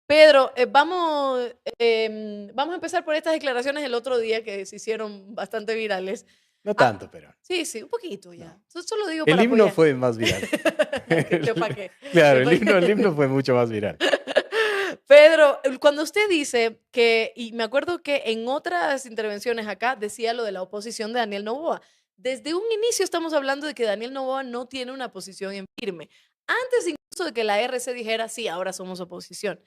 Pedro, vamos a empezar por estas declaraciones del otro día que se hicieron bastante virales. No Ah, tanto, pero sí, sí, un poquito ya. no. Solo digo El para himno apoyar. fue más viral. ¿Qué pa' qué? Claro, ¿Qué pa' el qué? himno fue mucho más viral. Pedro, cuando usted dice que, y me acuerdo que en otras intervenciones acá decía lo de la oposición de Daniel Noboa. Desde un inicio estamos hablando de que Daniel Noboa no tiene una posición en firme. Antes incluso de que la RC dijera, sí, ahora somos oposición.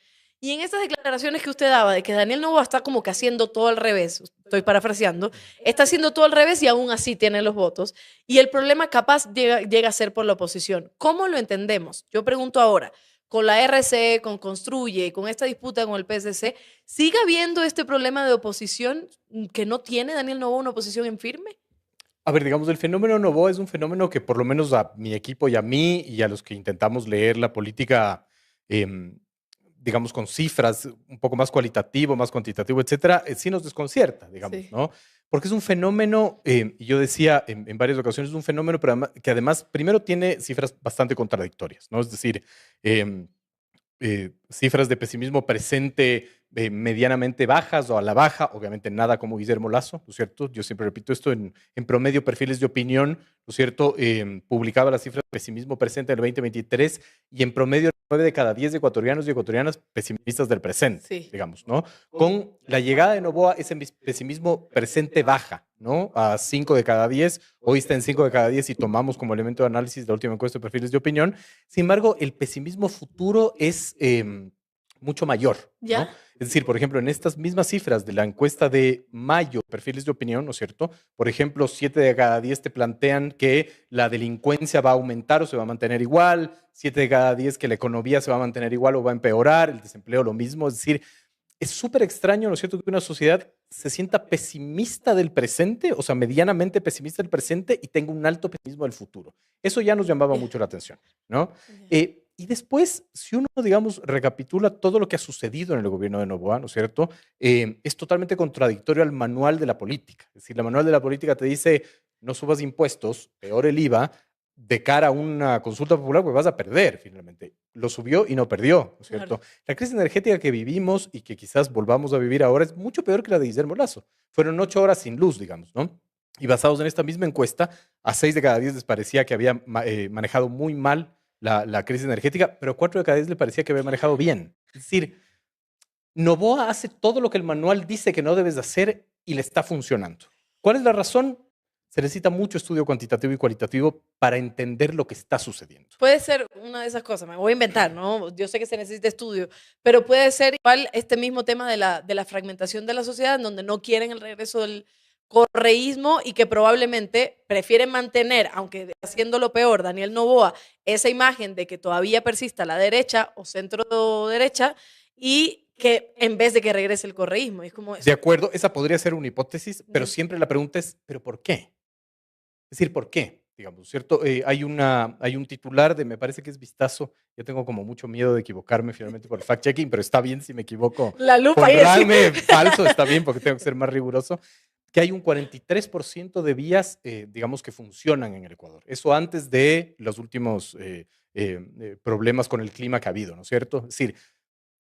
Y en estas declaraciones que usted daba de que Daniel Noboa está como que haciendo todo al revés, estoy parafraseando, está haciendo todo al revés y aún así tiene los votos. Y el problema capaz llega a ser por la oposición. ¿Cómo lo entendemos? Yo pregunto ahora, con la RC, con Construye, con esta disputa con el PSC, ¿sigue habiendo este problema de oposición que no tiene Daniel Noboa una oposición en firme? A ver, digamos, el fenómeno Novoa es un fenómeno que por lo menos a mi equipo y a mí y a los que intentamos leer la política, em, digamos, con cifras un poco más cualitativo, más cuantitativo, etcétera, sí nos desconcierta, digamos, Sí. ¿no? Porque es un fenómeno, y yo decía en varias ocasiones, es un fenómeno pero que además, primero tiene cifras bastante contradictorias, ¿no? Es decir, em, cifras de pesimismo presente medianamente bajas o a la baja, obviamente nada como Guillermo Lazo, ¿no es cierto? Yo siempre repito esto, en promedio perfiles de opinión, ¿no es cierto? Publicaba las cifras de pesimismo presente en el 2023 y en promedio 9 de cada 10 ecuatorianos y ecuatorianas pesimistas del presente, Sí. digamos, ¿no? Con la llegada de Noboa, ese pesimismo presente baja, ¿no? A 5 de cada 10, hoy está en 5 de cada 10 y tomamos como elemento de análisis la última encuesta de perfiles de opinión. Sin embargo, el pesimismo futuro es mucho mayor, ¿Ya? ¿no? Es decir, por ejemplo, en estas mismas cifras de la encuesta de mayo, perfiles de opinión, ¿no es cierto? Por ejemplo, 7 de cada 10 te plantean que la delincuencia va a aumentar o se va a mantener igual, 7 de cada 10 que la economía se va a mantener igual o va a empeorar, el desempleo lo mismo, es decir, es súper extraño, ¿no es cierto?, que una sociedad se sienta pesimista del presente, o sea, medianamente pesimista del presente y tenga un alto pesimismo del futuro. Eso ya nos llamaba Ya, mucho la atención, ¿no? ya. Y después, si uno, digamos, recapitula todo lo que ha sucedido en el gobierno de Noboa, ¿no es cierto?, es totalmente contradictorio al manual de la política. Es decir, la manual de la política te dice, no subas impuestos, peor el IVA, de cara a una consulta popular, pues vas a perder finalmente. Lo subió y no perdió, ¿no es Claro. cierto? La crisis energética que vivimos y que quizás volvamos a vivir ahora es mucho peor que la de Guillermo Lazo. Fueron 8 horas sin luz, digamos, ¿no? Y basados en esta misma encuesta, a 6 de cada 10 les parecía que había manejado muy mal la crisis energética, pero a 4 de cada 10 le parecía que había manejado bien. Es decir, Noboa hace todo lo que el manual dice que no debes hacer y le está funcionando. ¿Cuál es la razón? Se necesita mucho estudio cuantitativo y cualitativo para entender lo que está sucediendo. Puede ser una de esas cosas, me voy a inventar, ¿no? Yo sé que se necesita estudio, pero puede ser igual este mismo tema de la fragmentación de la sociedad, en donde no quieren el regreso del correísmo y que probablemente prefieren mantener, aunque haciéndolo peor, Daniel Noboa, esa imagen de que todavía persista la derecha o centro derecha y que en vez de que regrese el correísmo. Es como De eso. acuerdo, esa podría ser una hipótesis, pero Ya. siempre la pregunta es, ¿pero por qué? Es decir, ¿por qué? Digamos, ¿cierto? Hay un titular de, me parece que es Vistazo, yo tengo como mucho miedo de equivocarme finalmente por el fact-checking, pero está bien si me equivoco, La lupa ahí así. ponradme falso, está bien porque tengo que ser más riguroso, que hay un 43% de vías, digamos, que funcionan en el Ecuador. Eso antes de los últimos problemas con el clima que ha habido, ¿no es cierto? Es decir,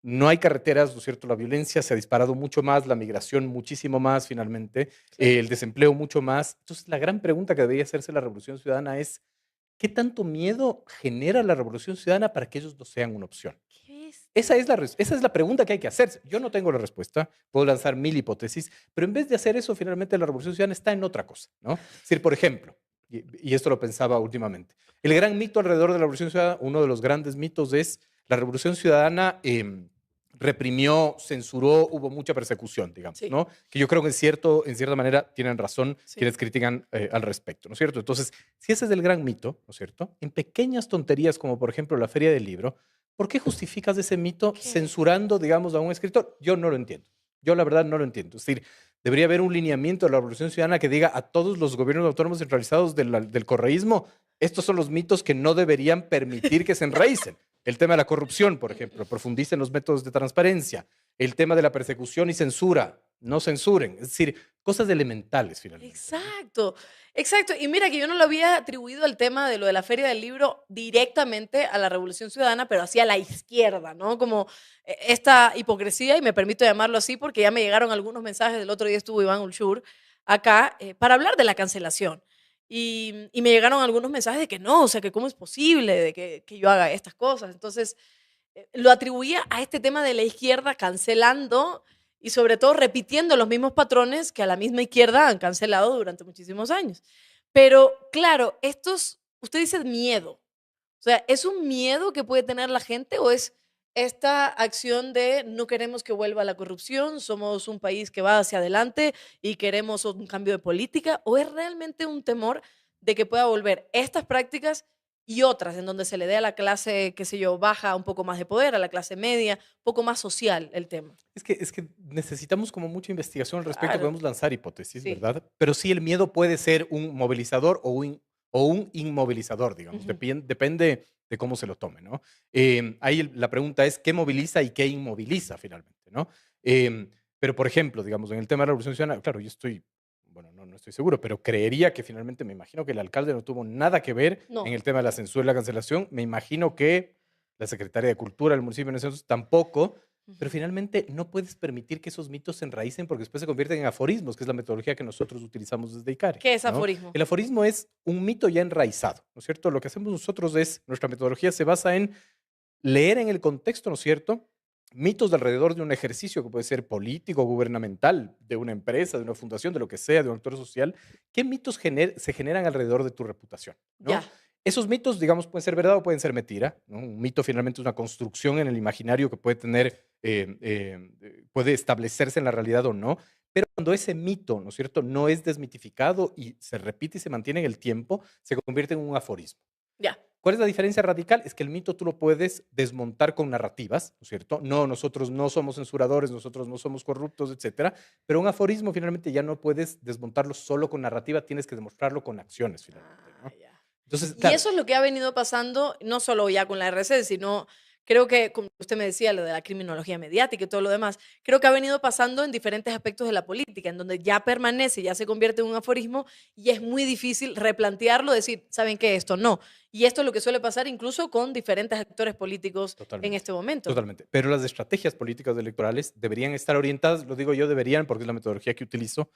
no hay carreteras, ¿no es cierto? La violencia se ha disparado mucho más, la migración muchísimo más finalmente, Claro. el desempleo mucho más. Entonces, la gran pregunta que debería hacerse la Revolución Ciudadana es, ¿qué tanto miedo genera la Revolución Ciudadana para que ellos no sean una opción? ¿Qué es? Esa es la pregunta que hay que hacerse. Yo no tengo la respuesta, puedo lanzar 1000 hipótesis, pero en vez de hacer eso, finalmente la Revolución Ciudadana está en otra cosa, ¿no? Es decir, por ejemplo, y esto lo pensaba últimamente, el gran mito alrededor de la Revolución Ciudadana, uno de los grandes mitos es la Revolución Ciudadana reprimió, censuró, hubo mucha persecución, digamos, Sí, ¿no? Que yo creo que en cierta manera tienen razón sí. quienes critican al respecto, ¿no es cierto? Entonces, si ese es el gran mito, ¿no es cierto? En pequeñas tonterías como por ejemplo la Feria del Libro, ¿por qué justificas ese mito ¿Qué? censurando, digamos, a un escritor? Yo no lo entiendo. Yo la verdad no lo entiendo. Es decir, debería haber un lineamiento de la Revolución Ciudadana que diga a todos los gobiernos autónomos centralizados del correísmo, estos son los mitos que no deberían permitir que se enraícen. El tema de la corrupción, por ejemplo, profundiza en los métodos de transparencia. El tema de la persecución y censura, no censuren. Es decir, cosas elementales finalmente, ¿no? Exacto, exacto. Y mira que yo no lo había atribuido al tema de lo de la Feria del Libro directamente a la Revolución Ciudadana, pero hacia la izquierda, ¿no? Como esta hipocresía, y me permito llamarlo así porque ya me llegaron algunos mensajes, el otro día estuvo Iván Ulchur acá para hablar de la cancelación. Y me llegaron algunos mensajes de que no, o sea, que cómo es posible de que yo haga estas cosas. Entonces, lo atribuía a este tema de la izquierda cancelando y sobre todo repitiendo los mismos patrones que a la misma izquierda han cancelado durante muchísimos años. Pero claro, usted dice miedo. O sea, ¿es un miedo que puede tener la gente o es esta acción de no queremos que vuelva la corrupción, somos un país que va hacia adelante y queremos un cambio de política? ¿O es realmente un temor de que pueda volver estas prácticas y otras en donde se le dé a la clase, qué sé yo, baja un poco más de poder, a la clase media, un poco más social el tema? Es que necesitamos como mucha investigación al respecto, Claro, podemos lanzar hipótesis, sí. ¿verdad? Pero sí, el miedo puede ser un movilizador o un inmovilizador, digamos, Ujú. depende de cómo se lo tome, ¿no? Ahí la pregunta es, ¿qué moviliza y qué inmoviliza finalmente, ¿no? Pero, por ejemplo, digamos, en el tema de la Revolución Ciudadana, claro, yo estoy, bueno, no estoy seguro, pero creería que finalmente, me imagino que el alcalde no tuvo nada que ver en No. el tema de la censura y la cancelación, me imagino que la Secretaría de Cultura del municipio en ese entonces tampoco, pero Ujú. finalmente no puedes permitir que esos mitos se enraícen porque después se convierten en aforismos, que es la metodología que nosotros utilizamos desde ICARE, ¿Qué es ¿no? aforismo? El aforismo es un mito ya enraizado, ¿no es cierto? Lo que hacemos nosotros es, nuestra metodología se basa en leer en el contexto, ¿no es cierto? Mitos de alrededor de un ejercicio que puede ser político, gubernamental, de una empresa, de una fundación, de lo que sea, de un actor social. ¿Qué mitos se generan alrededor de tu reputación? Ya, ¿No? Esos mitos, digamos, pueden ser verdad o pueden ser mentira, ¿no? Un mito finalmente es una construcción en el imaginario que puede tener, puede establecerse en la realidad o no, pero cuando ese mito, ¿no es cierto?, no es desmitificado y se repite y se mantiene en el tiempo, se convierte en un aforismo. ya. ¿Cuál es la diferencia radical? Es que el mito tú lo puedes desmontar con narrativas, ¿no es cierto? No, nosotros no somos censuradores, nosotros no somos corruptos, etcétera. Pero un aforismo finalmente ya no puedes desmontarlo solo con narrativa, tienes que demostrarlo con acciones finalmente, Ah, ¿no? ya. Entonces, Y claro, eso es lo que ha venido pasando, no solo ya con la RC, sino creo que, como usted me decía, lo de la criminología mediática y todo lo demás, creo que ha venido pasando en diferentes aspectos de la política, en donde ya permanece, ya se convierte en un aforismo y es muy difícil replantearlo, decir, ¿saben qué? Esto no. Y esto es lo que suele pasar incluso con diferentes actores políticos en totalmente, este momento. totalmente. Pero las estrategias políticas electorales deberían estar orientadas, lo digo yo, deberían, porque es la metodología que utilizo,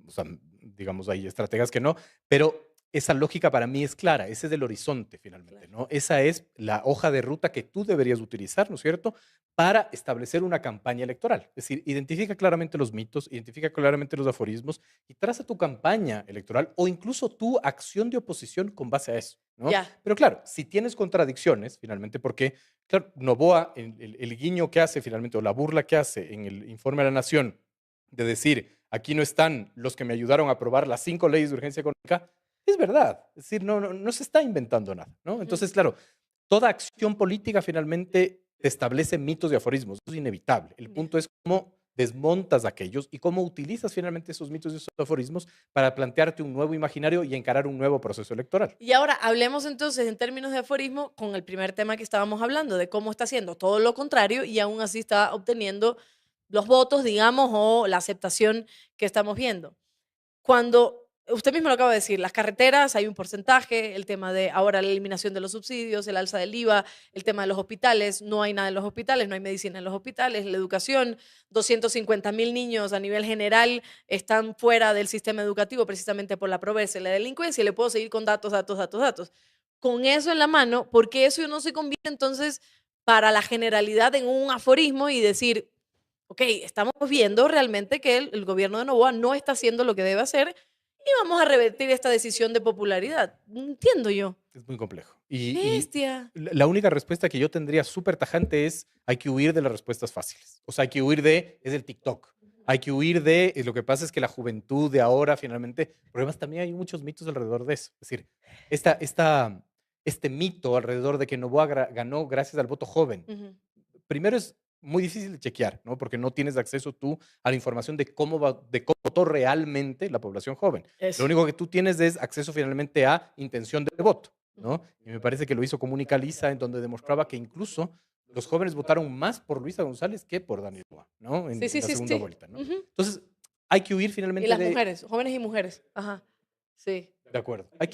o sea, digamos, hay estrategas que no, pero esa lógica para mí es clara, ese es el horizonte finalmente, Claro. ¿no? Esa es la hoja de ruta que tú deberías utilizar, ¿no es cierto?, para establecer una campaña electoral. Es decir, identifica claramente los mitos, identifica claramente los aforismos y traza tu campaña electoral o incluso tu acción de oposición con base a eso, ¿no? Ya. Pero claro, si tienes contradicciones, finalmente, porque, claro, Novoa, el guiño que hace finalmente, o la burla que hace en el informe a la Nación, de decir, aquí no están los que me ayudaron a aprobar las 5 leyes de urgencia económica, es verdad. Es decir, no se está inventando nada, ¿no? Ujú. Entonces, claro, toda acción política finalmente establece mitos y aforismos. Eso es inevitable. El Ya. punto es cómo desmontas aquellos y cómo utilizas finalmente esos mitos y esos aforismos para plantearte un nuevo imaginario y encarar un nuevo proceso electoral. Y ahora hablemos entonces en términos de aforismo con el primer tema que estábamos hablando, de cómo está haciendo todo lo contrario y aún así está obteniendo los votos, digamos, o la aceptación que estamos viendo. Cuando usted mismo lo acaba de decir, las carreteras hay un porcentaje, el tema de ahora la eliminación de los subsidios, el alza del IVA, el tema de los hospitales, no hay nada en los hospitales, no hay medicina en los hospitales, la educación, 250.000 niños a nivel general están fuera del sistema educativo precisamente por la pobreza y la delincuencia, y le puedo seguir con datos, datos, datos, datos. Con eso en la mano, ¿por qué eso no se convierte entonces para la generalidad en un aforismo y decir, ok, estamos viendo realmente que el gobierno de Novoa no está haciendo lo que debe hacer y vamos a revertir esta decisión de popularidad? No entiendo yo. Es muy complejo. ¡Qué Y bestia! la única respuesta que yo tendría súper tajante es, hay que huir de las respuestas fáciles. O sea, hay que huir de, es el TikTok. Hay que huir de, lo que pasa es que la juventud de ahora finalmente, porque además también hay muchos mitos alrededor de eso. Es decir, este mito alrededor de que Novoa ganó gracias al voto joven. Ujú. Primero es muy difícil de chequear, ¿no? Porque no tienes acceso tú a la información de cómo votó realmente la población joven. Lo Eso. único que tú tienes es acceso finalmente a intención de voto, Ujú. ¿no? Y me parece que lo hizo Comunicaliza, en donde demostraba que incluso los jóvenes votaron más por Luisa González que por Daniel Noboa, ¿no? Sí, En sí, la sí, segunda sí. vuelta, ¿no? Ujú. Entonces, hay que huir Y finalmente las de... mujeres, jóvenes y mujeres. Ajá. Sí. De acuerdo. Hay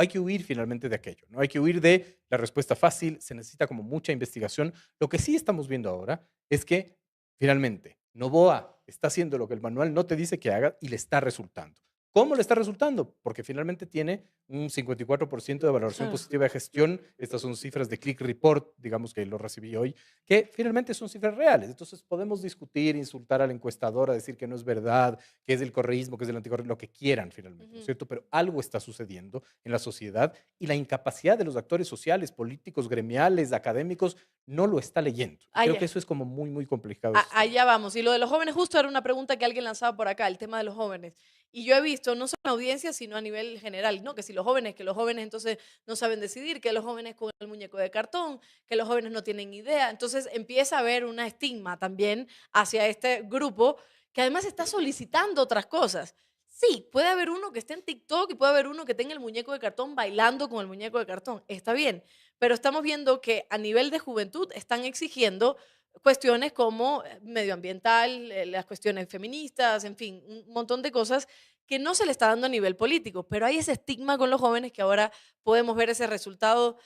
que huir finalmente de aquello, ¿no? Hay que huir de la respuesta fácil, se necesita como mucha investigación. Lo que sí estamos viendo ahora es que finalmente Noboa está haciendo lo que el manual no te dice que haga y le está resultando. ¿Cómo le está resultando? Porque finalmente tiene un 54% de valoración Claro. positiva de gestión. Estas son cifras de Click Report, digamos que lo recibí hoy, que finalmente son cifras reales. Entonces podemos discutir, insultar al encuestador, a decir que no es verdad, que es del correísmo, que es del anticorreísmo, lo que quieran finalmente, ¿no es Ujú. cierto? Pero algo está sucediendo en la sociedad y la incapacidad de los actores sociales, políticos, gremiales, académicos, no lo está leyendo. Y creo Allá, que eso es como muy, muy complicado de sostener. allá vamos. Y lo de los jóvenes, justo era una pregunta que alguien lanzaba por acá, el tema de los jóvenes. Y yo he visto, no solo en audiencia, sino a nivel general, ¿no? Que si los jóvenes, que los jóvenes entonces no saben decidir, que los jóvenes con el muñeco de cartón, que los jóvenes no tienen idea. Entonces empieza a haber una estigma también hacia este grupo que además está solicitando otras cosas. Sí, puede haber uno que esté en TikTok y puede haber uno que tenga el muñeco de cartón bailando con el muñeco de cartón. Está bien, pero estamos viendo que a nivel de juventud están exigiendo cuestiones como medioambiental, las cuestiones feministas, en fin, un montón de cosas que no se le está dando a nivel político, pero hay ese estigma con los jóvenes que ahora podemos ver ese resultado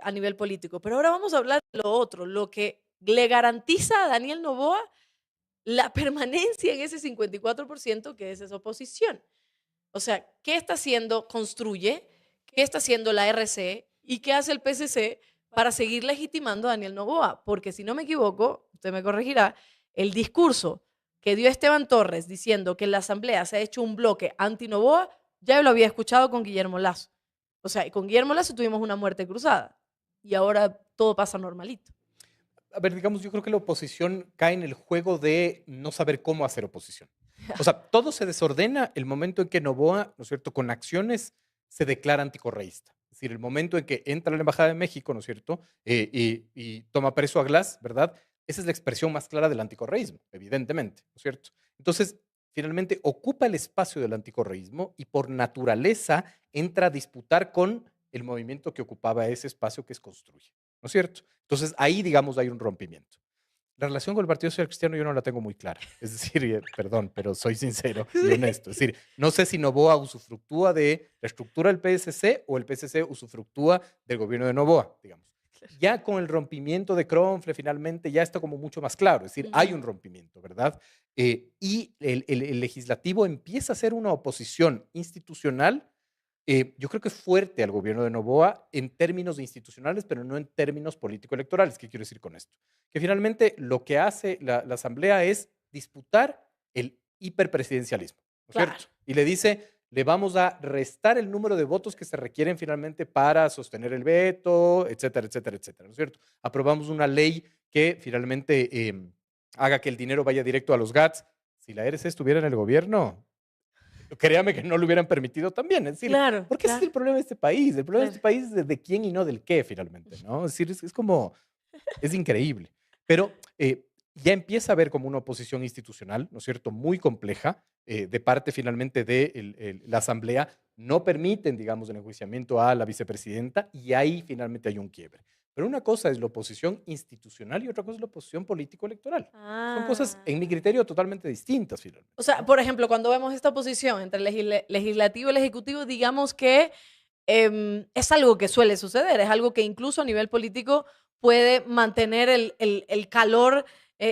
a nivel político. Pero ahora vamos a hablar de lo otro, lo que le garantiza a Daniel Noboa la permanencia en ese 54% que es esa oposición. O sea, ¿qué está haciendo Construye? ¿Qué está haciendo la RC? ¿Y qué hace el PSC para seguir legitimando a Daniel Noboa? Porque si no me equivoco, usted me corregirá, el discurso que dio Esteban Torres diciendo que en la Asamblea se ha hecho un bloque anti-Noboa, ya lo había escuchado con Guillermo Lazo. O sea, con Guillermo Lazo tuvimos una muerte cruzada y ahora todo pasa normalito. A ver, digamos, yo creo que la oposición cae en el juego de no saber cómo hacer oposición. O sea, todo se desordena el momento en que Noboa, ¿no es cierto?, con acciones se declara anticorreísta. Es decir, el momento en que entra a la Embajada de México, ¿no es cierto?, y toma preso a Glass, ¿verdad? Esa es la expresión más clara del anticorreísmo, evidentemente, ¿no es cierto? Entonces, finalmente ocupa el espacio del anticorreísmo y por naturaleza entra a disputar con el movimiento que ocupaba ese espacio que es Construye, ¿no es cierto? Entonces, ahí, digamos, hay un rompimiento. La relación con el Partido Social Cristiano yo no la tengo muy clara. Es decir, perdón, pero soy sincero y honesto. Es decir, no sé si Noboa usufructúa de la estructura del PSC o el PSC usufructúa del gobierno de Noboa, digamos. Ya con el rompimiento de Kronfle, finalmente, ya está como mucho más claro. Es decir, hay un rompimiento, ¿verdad? Y el legislativo empieza a ser una oposición institucional, yo creo que fuerte al gobierno de Noboa en términos institucionales, pero no en términos político-electorales. ¿Qué quiero decir con esto? Que finalmente lo que hace la Asamblea es disputar el hiperpresidencialismo, ¿no es Claro. cierto? Y le dice, le vamos a restar el número de votos que se requieren finalmente para sostener el veto, etcétera, etcétera, etcétera, ¿no es cierto? Aprobamos una ley que finalmente haga que el dinero vaya directo a los GATS. Si la RC estuviera en el gobierno, créame que no lo hubieran permitido también. Es decir, Claro, porque ese es claro, el problema de este país. El problema de claro. este país es de quién y no del qué, finalmente, ¿no? Es decir, es como, es increíble. Pero ya empieza a haber como una oposición institucional, ¿no es cierto?, muy compleja, de parte finalmente de la Asamblea. No permiten, digamos, el enjuiciamiento a la vicepresidenta y ahí finalmente hay un quiebre. Pero una cosa es la oposición institucional y otra cosa es la oposición político-electoral. Son cosas, Ah. en mi criterio, totalmente distintas, finalmente, O sea, ¿no? por ejemplo, cuando vemos esta oposición entre el legislativo y el ejecutivo, digamos que es algo que suele suceder, es algo que incluso a nivel político puede mantener el calor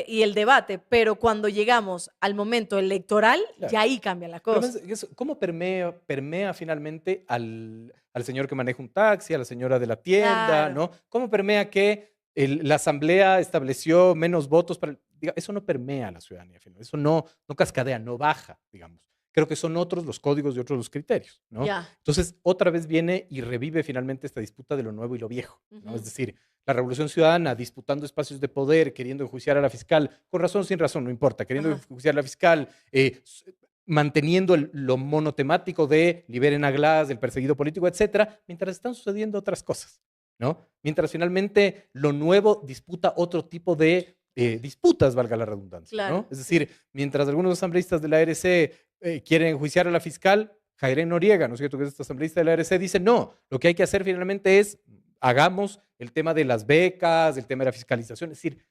y el debate, pero cuando llegamos al momento electoral, Claro. ya ahí cambia la Pero cosa. ¿cómo permea finalmente al señor que maneja un taxi, a la señora de la tienda, Claro, ¿no? ¿Cómo permea que la asamblea estableció menos votos para eso no permea a la ciudadanía, eso no cascadea, no baja, digamos. Creo que son otros los códigos y otros los criterios, ¿no? ya. Entonces, otra vez viene y revive finalmente esta disputa de lo nuevo y lo viejo, ¿no? Es Ujú. decir, la Revolución Ciudadana disputando espacios de poder, queriendo enjuiciar a la fiscal, con razón, sin razón, no importa, queriendo Ajá. enjuiciar a la fiscal, manteniendo lo monotemático de liberen a Glass, del perseguido político, etcétera, mientras están sucediendo otras cosas, ¿no? Mientras finalmente lo nuevo disputa otro tipo de disputas, valga la redundancia, Claro, ¿no? Es sí. decir, mientras algunos asambleístas de la ARC quieren enjuiciar a la fiscal, Jairén Noriega, ¿no es cierto?, que es este asambleísta de la ARC, dice, no, lo que hay que hacer finalmente es, hagamos el tema de las becas, el tema de la fiscalización, es decir,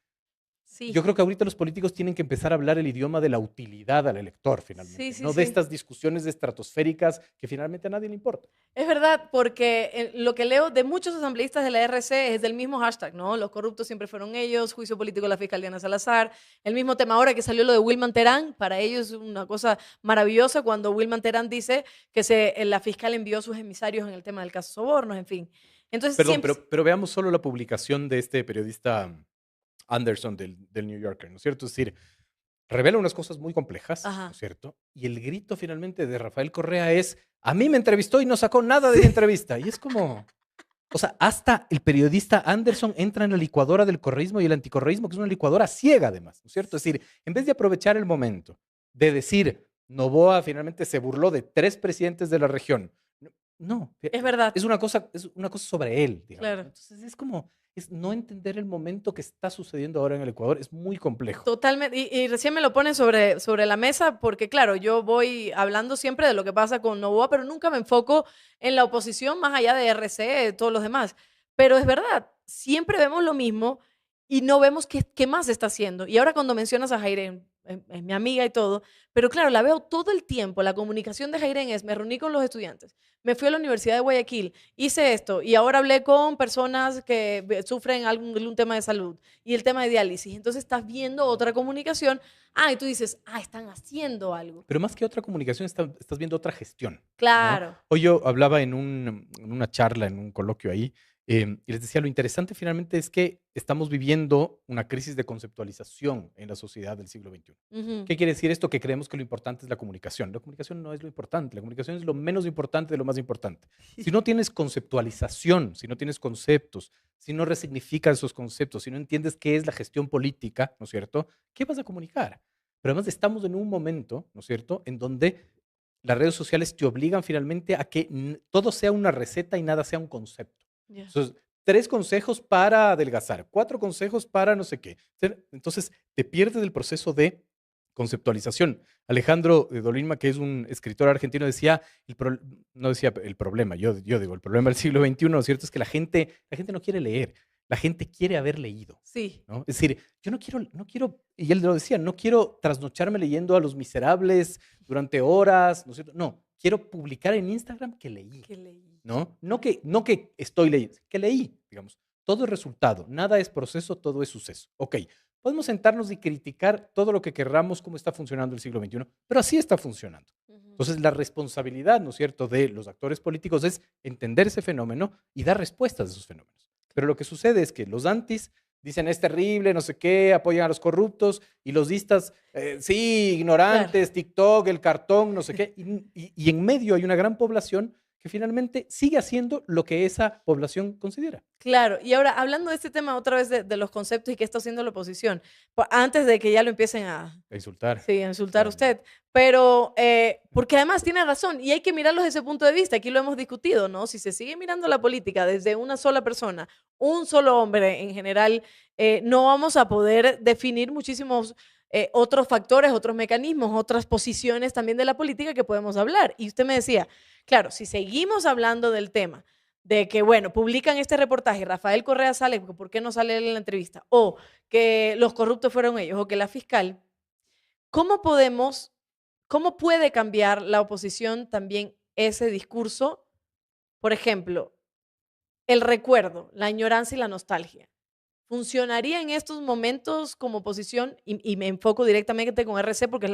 Sí, Yo creo que ahorita los políticos tienen que empezar a hablar el idioma de la utilidad al elector, sí, finalmente, sí, no de sí. estas discusiones estratosféricas que finalmente a nadie le importa. Es verdad, porque lo que leo de muchos asambleístas de la RC es del mismo hashtag, ¿no? Los corruptos siempre fueron ellos, juicio político de la fiscal Diana Salazar, el mismo tema ahora que salió lo de Wilman Terán, para ellos es una cosa maravillosa cuando Wilman Terán dice que la fiscal envió a sus emisarios en el tema del caso Sobornos, en fin. Entonces Perdón, siempre, pero veamos solo la publicación de este periodista Anderson del New Yorker, ¿no es cierto? Es decir, revela unas cosas muy complejas, ¿no es ajá, cierto? Y el grito finalmente de Rafael Correa es, a mí me entrevistó y no sacó nada de mi entrevista. Y es como, o sea, hasta el periodista Anderson entra en la licuadora del correísmo y el anticorreísmo, que es una licuadora ciega además, ¿no es cierto? Es decir, en vez de aprovechar el momento de decir, Noboa finalmente se burló de 3 presidentes de la región. No, es verdad, es una cosa sobre él, digamos, ¿no? claro. Entonces es como, es no entender el momento que está sucediendo ahora en el Ecuador, es muy complejo. Totalmente, y recién me lo ponen sobre la mesa porque, claro, yo voy hablando siempre de lo que pasa con Novoa, pero nunca me enfoco en la oposición más allá de RC, todos los demás. Pero es verdad, siempre vemos lo mismo y no vemos qué más está haciendo. Y ahora cuando mencionas a Jairen, es mi amiga y todo, pero claro, la veo todo el tiempo. La comunicación de Jairen es, me reuní con los estudiantes, me fui a la Universidad de Guayaquil, hice esto y ahora hablé con personas que sufren algún tema de salud y el tema de diálisis. Entonces estás viendo otra comunicación. Y tú dices, están haciendo algo. Pero más que otra comunicación, estás viendo otra gestión, ¿no? Claro. Hoy yo hablaba en una charla, en un coloquio ahí, y les decía, lo interesante finalmente es que estamos viviendo una crisis de conceptualización en la sociedad del siglo XXI. Ujú. ¿Qué quiere decir esto? Que creemos que lo importante es la comunicación. La comunicación no es lo importante, la comunicación es lo menos importante de lo más importante. Si no tienes conceptualización, si no tienes conceptos, si no resignificas esos conceptos, si no entiendes qué es la gestión política, ¿no es cierto? ¿Qué vas a comunicar? Pero además estamos en un momento, ¿no es cierto?, en donde las redes sociales te obligan finalmente a que todo sea una receta y nada sea un concepto. Ya. Entonces, 3 consejos para adelgazar, 4 consejos para no sé qué. Entonces, te pierdes el proceso de conceptualización. Alejandro Dolinma, que es un escritor argentino, decía, no decía el problema, yo digo, el problema del siglo XXI, ¿no es cierto? Es que la gente no quiere leer, la gente quiere haber leído. Sí. ¿No? Es decir, yo no quiero, y él lo decía, no quiero trasnocharme leyendo a Los Miserables durante horas, ¿no es cierto? No, quiero publicar en Instagram que leí, Que leí. ¿no? No que estoy leyendo, que leí, digamos. Todo es resultado, nada es proceso, todo es suceso. Ok, podemos sentarnos y criticar todo lo que querramos, cómo está funcionando el siglo XXI, pero así está funcionando. Ujú. Entonces, la responsabilidad, ¿no es cierto?, de los actores políticos es entender ese fenómeno y dar respuestas a esos fenómenos. Pero lo que sucede es que los antis dicen es terrible, no sé qué, apoyan a los corruptos, y los distas, sí, Claro. ignorantes, TikTok, el cartón, no sé qué. Y en medio hay una gran población que finalmente sigue haciendo lo que esa población considera. Claro, y ahora hablando de este tema otra vez de los conceptos y qué está haciendo la oposición, antes de que ya lo empiecen A insultar. sí, a insultar a Claro. usted, pero porque además tiene razón y hay que mirarlo desde ese punto de vista, aquí lo hemos discutido, ¿no? Si se sigue mirando la política desde una sola persona, un solo hombre en general, no vamos a poder definir muchísimos otros factores, otros mecanismos, otras posiciones también de la política que podemos hablar. Y usted me decía, claro, si seguimos hablando del tema de que, bueno, publican este reportaje, Rafael Correa sale, ¿por qué no sale él en la entrevista? O que los corruptos fueron ellos, o que la fiscal, ¿cómo podemos, cómo puede cambiar la oposición también ese discurso? Por ejemplo, el recuerdo, la añoranza y la nostalgia. ¿Funcionaría en estos momentos como oposición? Y me enfoco directamente con RC porque es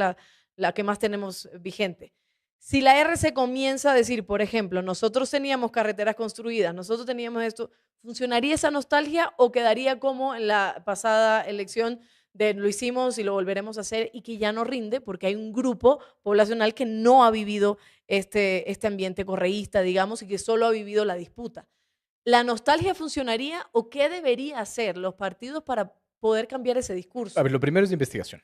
la que más tenemos vigente. Si la RC comienza a decir, por ejemplo, nosotros teníamos carreteras construidas, nosotros teníamos esto, ¿funcionaría esa nostalgia o quedaría como en la pasada elección de lo hicimos y lo volveremos a hacer y que ya no rinde porque hay un grupo poblacional que no ha vivido este ambiente correísta, digamos, y que solo ha vivido la disputa? ¿La nostalgia funcionaría o qué debería hacer los partidos para poder cambiar ese A discurso? ver, lo primero es investigación.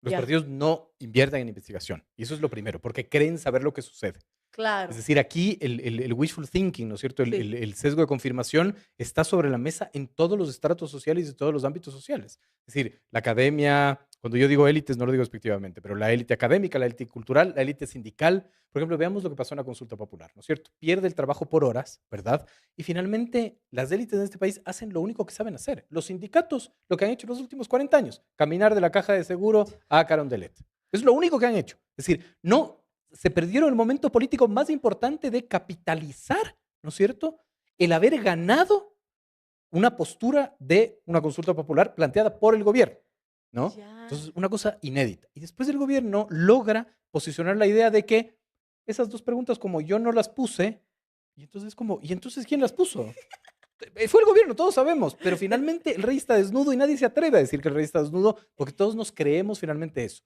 Los Ya, partidos no invierten en investigación. Y eso es lo primero, porque creen saber lo que sucede. Es claro, decir, aquí el wishful thinking, ¿no es cierto? El, sí, el- el sesgo de confirmación está sobre la mesa en todos los estratos sociales y todos los ámbitos sociales. Es decir, la academia, Cuando yo digo élites, no lo digo despectivamente, pero la élite académica, la élite cultural, la élite sindical. Por ejemplo, veamos lo que pasó en la consulta popular, ¿no es cierto? Pierde el trabajo por horas, ¿verdad? Y finalmente las élites de este país hacen lo único que saben hacer. Los sindicatos, lo que han hecho en los últimos 40 años, caminar de la caja de seguro a Carondelet. Es lo único que han hecho. Es decir, no se perdieron el momento político más importante de capitalizar, ¿no es cierto? El haber ganado una postura de una consulta popular planteada por el gobierno, ¿no? Ya. Entonces, una cosa inédita. Y después el gobierno logra posicionar la idea de que esas dos preguntas, como yo no las puse, y entonces ¿y entonces quién las puso? Fue el gobierno, todos sabemos, pero finalmente el rey está desnudo y nadie se atreve a decir que el rey está desnudo porque todos nos creemos finalmente eso.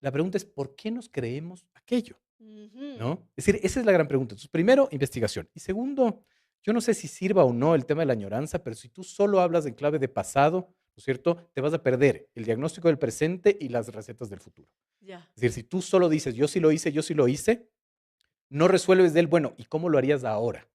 La pregunta es, ¿por qué nos creemos aquello? ¿No? Es decir, esa es la gran pregunta. Entonces, primero, investigación. Y segundo, yo no sé si sirva o no el tema de la añoranza, pero si tú solo hablas en clave de pasado, ¿no es cierto? Te vas a perder el diagnóstico del presente y las recetas del futuro. Ya. Es decir, si tú solo dices, yo sí lo hice, yo sí lo hice, no resuelves del, bueno, ¿y cómo lo harías ahora?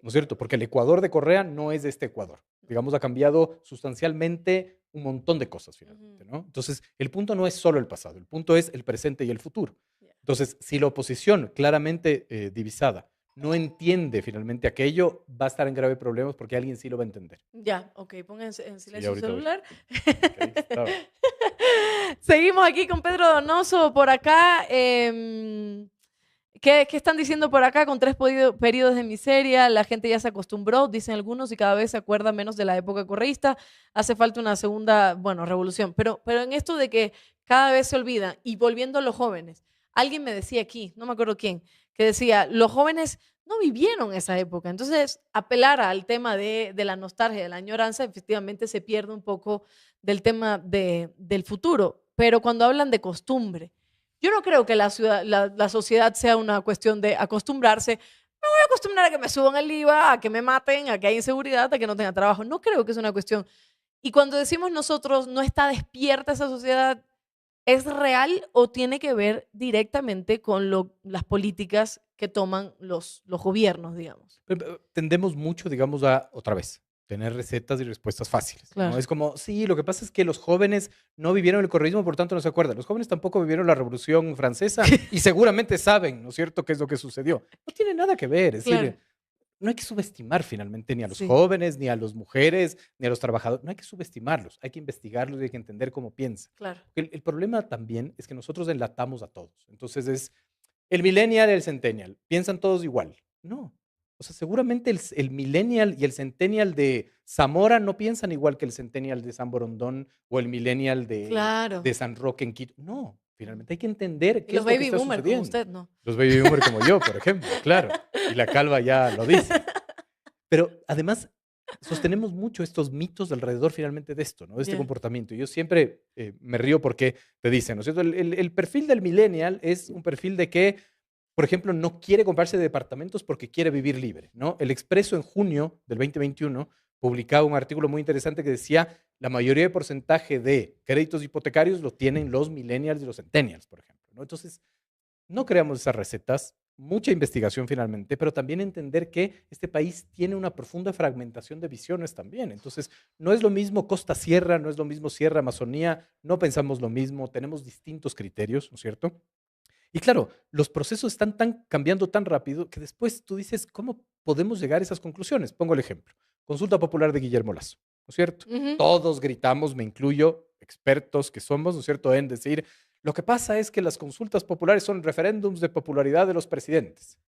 ¿No es cierto? Porque el Ecuador de Correa no es de este Ecuador. Digamos, ha cambiado sustancialmente un montón de cosas finalmente, ¿no? Entonces, el punto no es solo el pasado, el punto es el presente y el futuro. Ya. Entonces, si la oposición claramente divisada no entiende finalmente aquello, va a estar en graves problemas porque alguien sí lo va a entender. Ya, ok, pongan en Sí, silencio su ahorita voy. celular. Ok, estaba. Seguimos aquí con Pedro Donoso por acá. ¿Qué están diciendo por acá? Con 3 periodos de miseria, la gente ya se acostumbró, dicen algunos, y cada vez se acuerda menos de la época correísta. Hace falta una segunda, bueno, revolución. Pero en esto de que cada vez se olvida, y volviendo a los jóvenes, alguien me decía aquí, no me acuerdo quién, que decía, los jóvenes no vivieron esa época. Entonces, apelar al tema de la nostalgia, de la añoranza, efectivamente se pierde un poco del tema del futuro. Pero cuando hablan de costumbre, yo no creo que la sociedad sea una cuestión de acostumbrarse. Me voy a acostumbrar a que me suban el IVA, a que me maten, a que haya inseguridad, a que no tenga trabajo. No creo que es una cuestión. Y cuando decimos nosotros, no está despierta esa sociedad, ¿es real o tiene que ver directamente con las políticas que toman los gobiernos, digamos? Tendemos mucho, digamos, a, otra vez, tener recetas y respuestas fáciles, ¿no? Claro. Es como, sí, lo que pasa es que los jóvenes no vivieron el correísmo, por tanto no se acuerdan. Los jóvenes tampoco vivieron la Revolución Francesa y seguramente saben, ¿no es cierto?, qué es lo que sucedió. No tiene nada que ver, es Claro. decir, no hay que subestimar finalmente ni a los Sí. jóvenes, ni a las mujeres, ni a los trabajadores. No hay que subestimarlos, hay que investigarlos y hay que entender cómo piensan. Claro. El problema también es que nosotros enlatamos a todos. Entonces es el millennial y el centennial. Piensan todos igual. No. O sea, seguramente el millennial y el centennial de Zamora no piensan igual que el centennial de San Borondón o el millennial Claro. de San Roque en Quito. No. Finalmente hay que entender Y qué los es lo que baby está boomer como sucediendo. usted, ¿no? Los baby boomer como yo, por ejemplo, claro. Y la calva ya lo dice. Pero además sostenemos mucho estos mitos alrededor finalmente de esto, ¿no? De este Ya. comportamiento. Yo siempre me río porque te dicen, ¿no es cierto? El perfil del millennial es un perfil de que, por ejemplo, no quiere comprarse departamentos porque quiere vivir libre, ¿no? El Expreso en junio del 2021 publicaba un artículo muy interesante que decía la mayoría de porcentaje de créditos hipotecarios lo tienen los millennials y los centennials, por ejemplo, ¿no? Entonces, no creamos esas recetas, mucha investigación finalmente, pero también entender que este país tiene una profunda fragmentación de visiones también. Entonces, no es lo mismo costa-sierra, no es lo mismo sierra-amazonía, no pensamos lo mismo, tenemos distintos criterios, ¿no es cierto? Y claro, los procesos están cambiando tan rápido que después tú dices, ¿cómo podemos llegar a esas conclusiones? Pongo el ejemplo. Consulta popular de Guillermo Lazo, ¿no es cierto? Ujú. Todos gritamos, me incluyo, expertos que somos, ¿no es cierto?, en decir, lo que pasa es que las consultas populares son referéndums de popularidad de los presidentes,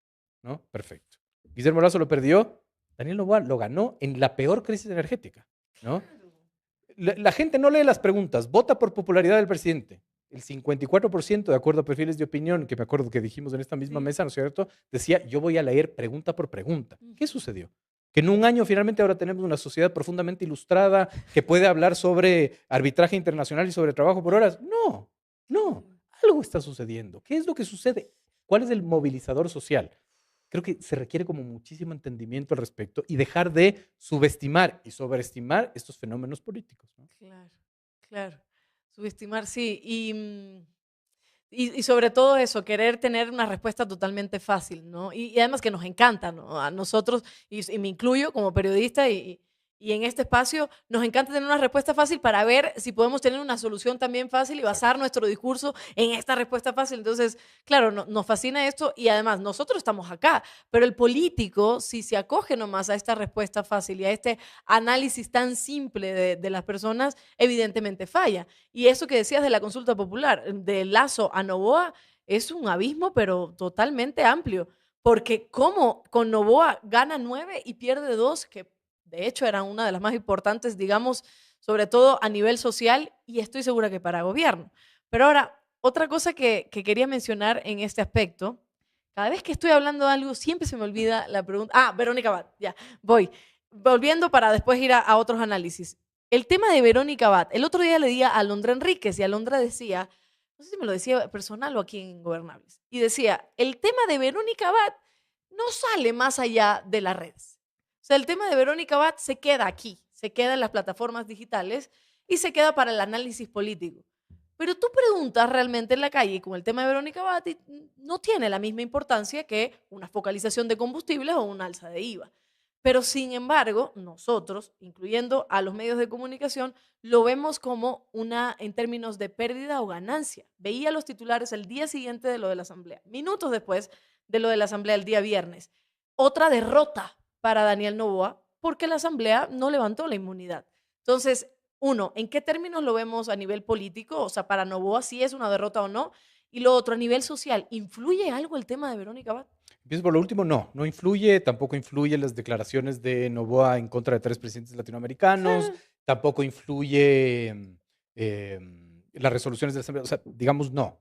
¿no? Perfecto. Guillermo Lazo lo perdió, Daniel Noboa lo ganó en la peor crisis energética, ¿no? La gente no lee las preguntas, vota por popularidad del presidente. El 54%, de acuerdo a perfiles de opinión, que me acuerdo que dijimos en esta misma Sí. mesa, ¿no es cierto?, decía, yo voy a leer pregunta por pregunta. Mm. ¿Qué sucedió? Que en un año finalmente ahora tenemos una sociedad profundamente ilustrada que puede hablar sobre arbitraje internacional y sobre trabajo por horas. No, no, algo está sucediendo. ¿Qué es lo que sucede? ¿Cuál es el movilizador social? Creo que se requiere como muchísimo entendimiento al respecto y dejar de subestimar y sobreestimar estos fenómenos políticos, ¿no? Claro, claro. Subestimar, sí. Y sobre todo eso, querer tener una respuesta totalmente fácil, ¿no? Y además que nos encanta, ¿no? A nosotros, y me incluyo como periodista, y Y en este espacio nos encanta tener una respuesta fácil para ver si podemos tener una solución también fácil y basar nuestro discurso en esta respuesta fácil. Entonces, claro, nos fascina esto y además nosotros estamos acá, pero el político, si se acoge nomás a esta respuesta fácil y a este análisis tan simple de las personas, evidentemente falla. Y eso que decías de la consulta popular, de Lazo a Noboa, es un abismo, pero totalmente amplio. Porque cómo con Noboa gana 9 y pierde 2, que de hecho era una de las más importantes, digamos, sobre todo a nivel social y estoy segura que para gobierno. Pero ahora, otra cosa que quería mencionar en este aspecto, cada vez que estoy hablando de algo siempre se me olvida la pregunta. Ah, Verónica Abad, ya, voy. Volviendo para después ir a otros análisis. El tema de Verónica Abad, el otro día le di a Alondra Enríquez y Alondra decía, no sé si me lo decía personal o aquí en Ingobernables, y decía, el tema de Verónica Abad no sale más allá de las redes. O sea, el tema de Verónica Abad se queda aquí, se queda en las plataformas digitales y se queda para el análisis político. Pero tú preguntas realmente en la calle con el tema de Verónica Abad y no tiene la misma importancia que una focalización de combustibles o un alza de IVA. Pero sin embargo, nosotros, incluyendo a los medios de comunicación, lo vemos como una, en términos de pérdida o ganancia. Veía los titulares el día siguiente de lo de la asamblea, minutos después de lo de la asamblea el día viernes. Otra derrota para Daniel Noboa porque la asamblea no levantó la inmunidad. Entonces, uno, ¿en qué términos lo vemos a nivel político? O sea, para Noboa si es una derrota o no. Y lo otro, a nivel social, ¿influye algo el tema de Verónica Abad? Empiezo por lo último, no influye, tampoco influye las declaraciones de Noboa en contra de 3 presidentes latinoamericanos, tampoco influye las resoluciones de la Asamblea, o sea, digamos No.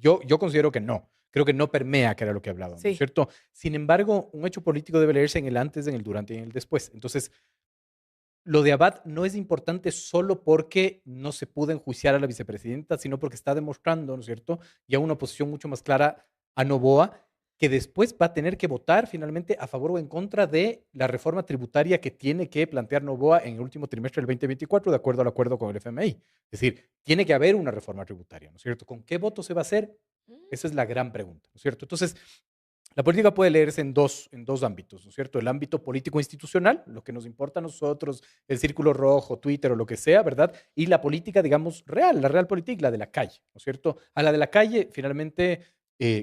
yo considero que no, creo que no permea, que era lo que hablábamos, Sí. ¿cierto? Sin embargo, un hecho político debe leerse en el antes, en el durante y en el después. Entonces, lo de Abad no es importante solo porque no se pudo enjuiciar a la vicepresidenta, sino porque está demostrando, ¿no es cierto?, ya una posición mucho más clara a Noboa, que después va a tener que votar finalmente a favor o en contra de la reforma tributaria que tiene que plantear Noboa en el último trimestre del 2024, de acuerdo al acuerdo con el FMI. Es decir, tiene que haber una reforma tributaria, ¿no es cierto? ¿Con qué voto se va a hacer? Esa es la gran pregunta, ¿no es cierto? Entonces, la política puede leerse en dos ámbitos, ¿no es cierto? El ámbito político-institucional, lo que nos importa a nosotros, el círculo rojo, Twitter o lo que sea, ¿verdad? Y la política, digamos, real, la realpolitik, la de la calle, ¿no es cierto? A la de la calle, finalmente,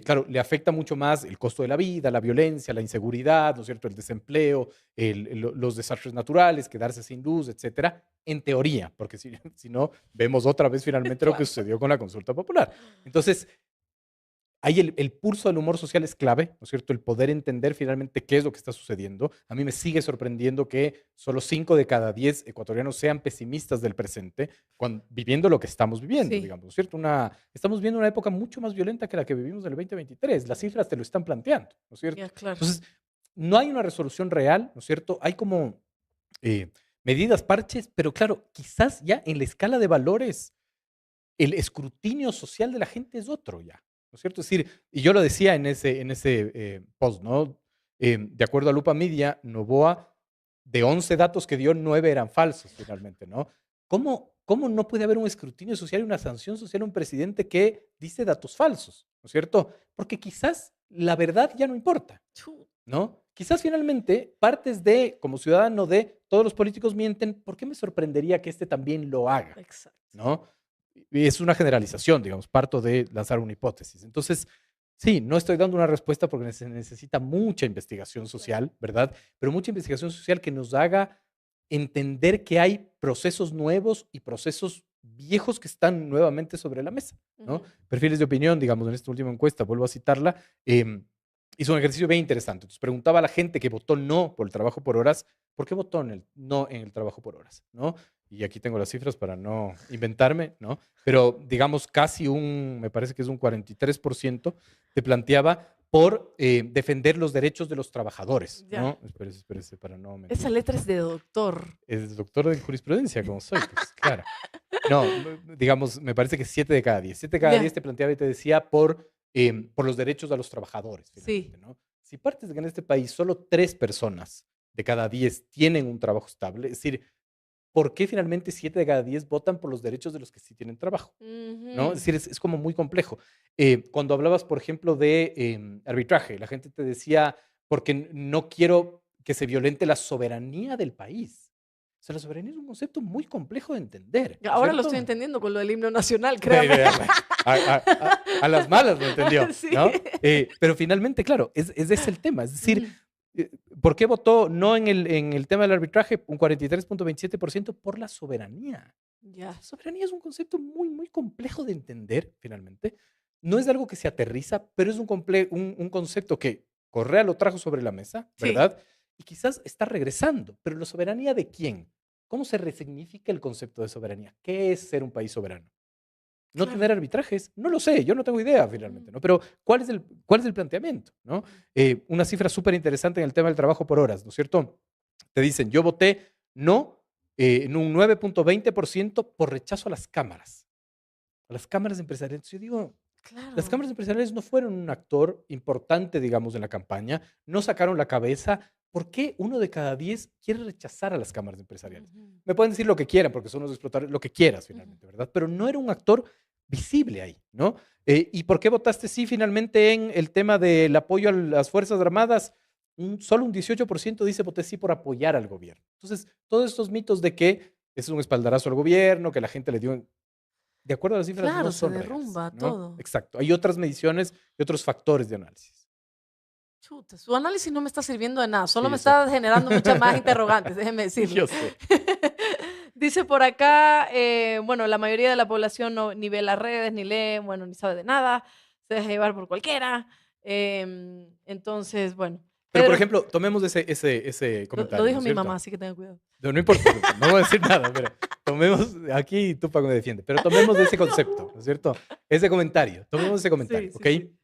claro, le afecta mucho más el costo de la vida, la violencia, la inseguridad, ¿no es cierto? El desempleo, los desastres naturales, quedarse sin luz, etcétera, en teoría, porque si no, vemos otra vez finalmente lo que Claro. sucedió con la consulta popular. Entonces, ahí el pulso del humor social es clave, ¿no es cierto? El poder entender finalmente qué es lo que está sucediendo. A mí me sigue sorprendiendo que solo 5 de cada 10 ecuatorianos sean pesimistas del presente, viviendo lo que estamos viviendo, Sí, digamos, ¿no es cierto? Estamos viviendo una época mucho más violenta que la que vivimos en el 2023. Las cifras te lo están planteando, ¿no es ya, cierto? claro. Entonces, no hay una resolución real, ¿no es cierto? Hay como eh, medidas, parches, pero claro, quizás ya en la escala de valores el escrutinio social de la gente es otro ya, ¿no es cierto? Es decir, y yo lo decía en ese post, ¿no? De acuerdo a Lupa Media, Noboa, de 11 datos que dio, 9 eran falsos finalmente, ¿no? ¿Cómo no puede haber un escrutinio social y una sanción social a un presidente que dice datos falsos, ¿no es cierto? Porque quizás la verdad ya no importa, Chu, ¿no? Quizás finalmente partes como ciudadano todos los políticos mienten, ¿por qué me sorprendería que este también lo haga? exacto. ¿No? Y es una generalización, digamos, parto de lanzar una hipótesis. Entonces, sí, no estoy dando una respuesta porque se necesita mucha investigación Claro. social, ¿verdad? Pero mucha investigación social que nos haga entender que hay procesos nuevos y procesos viejos que están nuevamente sobre la mesa, ¿no? Ujú. Perfiles de opinión, digamos, en esta última encuesta, vuelvo a citarla, hizo un ejercicio bien interesante. Entonces preguntaba a la gente que votó no por el trabajo por horas, ¿por qué votó no en el trabajo por horas? ¿No? Y aquí tengo las cifras para no inventarme, ¿no? Pero digamos me parece que es un 43%, te planteaba por defender los derechos de los trabajadores, Ya. ¿no? Espérese, para no Esa mentir. letra es de doctor. Es doctor en jurisprudencia, como soy, pues, claro. No, digamos, me parece que 7 de cada 10. 7 de cada 10 Ya. te planteaba y te decía por los derechos de los trabajadores, Sí. finalmente, ¿no? Si partes de que en este país solo 3 personas de cada 10 tienen un trabajo estable, es decir, ¿por qué finalmente 7 de cada 10 votan por los derechos de los que sí tienen trabajo? ¿No? Es Ujú. decir, es como muy complejo. Cuando hablabas, por ejemplo, de arbitraje, la gente te decía, porque no quiero que se violente la soberanía del país. O sea, la soberanía es un concepto muy complejo de entender, ¿no es Ahora lo estoy cierto? entendiendo con lo del himno nacional, Ve, créame. ve, a las malas lo entendió, Sí. ¿no? Pero finalmente, claro, es ese el tema. Es decir, Ujú. ¿por qué votó no en el tema del arbitraje un 43.27% por la soberanía? Ya. La soberanía es un concepto muy, muy complejo de entender, finalmente. No es algo que se aterriza, pero es un concepto que Correa lo trajo sobre la mesa, Sí. ¿verdad? Y quizás está regresando. Pero ¿la soberanía de quién? ¿Cómo se resignifica el concepto de soberanía? ¿Qué es ser un país soberano? ¿No Claro. tener arbitrajes? No lo sé, yo no tengo idea Mm, finalmente, ¿no? Pero ¿cuál es el planteamiento, ¿no? ujú. Una cifra súper interesante en el tema del trabajo por horas, ¿no es cierto? Te dicen, yo voté no en un 9.20% por rechazo a las cámaras empresariales. Yo digo, las Claro. cámaras empresariales no fueron un actor importante, digamos, en la campaña, no sacaron la cabeza. ¿Por qué uno de cada 10 quiere rechazar a las cámaras empresariales? Ujú, Me pueden decir lo que quieran, porque son los explotadores, lo que quieras ujú. finalmente, ¿verdad? Pero no era un actor visible ahí, ¿no? ¿Y por qué votaste sí finalmente en el tema del apoyo a las Fuerzas Armadas? Solo un 18% dice voté sí por apoyar al gobierno. Entonces, todos estos mitos de que es un espaldarazo al gobierno, que la gente le dio de acuerdo a las cifras, no Claro, se son reales, derrumba ¿no? todo. Exacto. Hay otras mediciones y otros factores de análisis. Chuta, su análisis no me está sirviendo de nada, solo Sí, me yo sé. está generando muchas más interrogantes, déjeme decirle. Yo sé. Dice por acá, bueno, la mayoría de la población no, ni ve las redes, ni lee, bueno, ni sabe de nada, se deja llevar por cualquiera. Entonces, bueno, Pero, por Pedro, ejemplo, tomemos ese lo comentario, ¿no dijo es mi mamá, cierto? así que tenga cuidado. No, no importa, no voy a decir nada, pero tomemos, aquí Tupac me defiende, pero tomemos de ese concepto, No. ¿no es cierto? Ese comentario, tomemos ese comentario, Sí, sí, ¿ok? sí.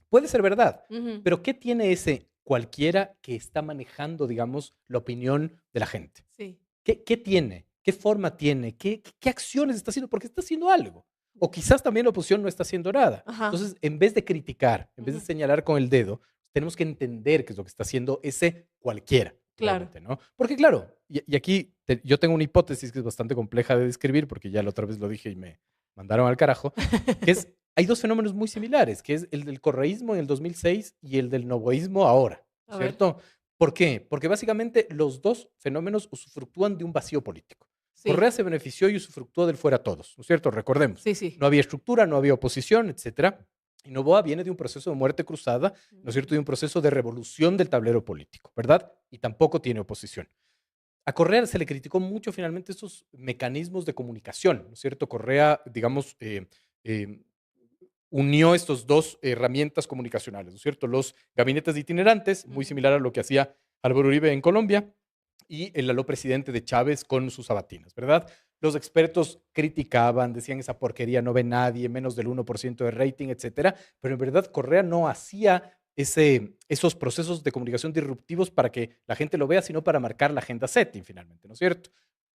Puede ser verdad, Ujú, pero ¿qué tiene ese cualquiera que está manejando, digamos, la opinión de la gente? sí. ¿Qué tiene? ¿Qué forma tiene? ¿Qué acciones está haciendo? Porque está haciendo algo. O quizás también la oposición no está haciendo nada. Ajá. Entonces, en vez de criticar, en vez de Ujú, señalar con el dedo, tenemos que entender qué es lo que está haciendo ese cualquiera, claro. realmente, ¿no? Porque claro, y aquí yo tengo una hipótesis que es bastante compleja de describir, porque ya la otra vez lo dije y me mandaron al carajo, que es, hay dos fenómenos muy similares, que es el del correísmo en el 2006 y el del novoísmo ahora, A ver, ¿cierto? ¿Por qué? Porque básicamente los dos fenómenos usufructúan de un vacío político. sí, Correa se benefició y usufructuó del fuera todos, ¿no es cierto? Recordemos, sí, sí. no había estructura, no había oposición, etcétera. Y Novoa viene de un proceso de muerte cruzada, ¿no es cierto? De un proceso de revolución del tablero político, ¿verdad? Y tampoco tiene oposición. A Correa se le criticó mucho finalmente estos mecanismos de comunicación, ¿no es cierto? Correa, digamos, eh, unió estas dos herramientas comunicacionales, ¿no es cierto? Los gabinetes de itinerantes, muy Ujú, similar a lo que hacía Álvaro Uribe en Colombia, y el aló presidente de Chávez con sus sabatinas, ¿verdad? Los expertos criticaban, decían esa porquería no ve nadie, menos del 1% de rating, etcétera, pero en verdad Correa no hacía esos procesos de comunicación disruptivos para que la gente lo vea, sino para marcar la agenda setting finalmente, ¿no es cierto?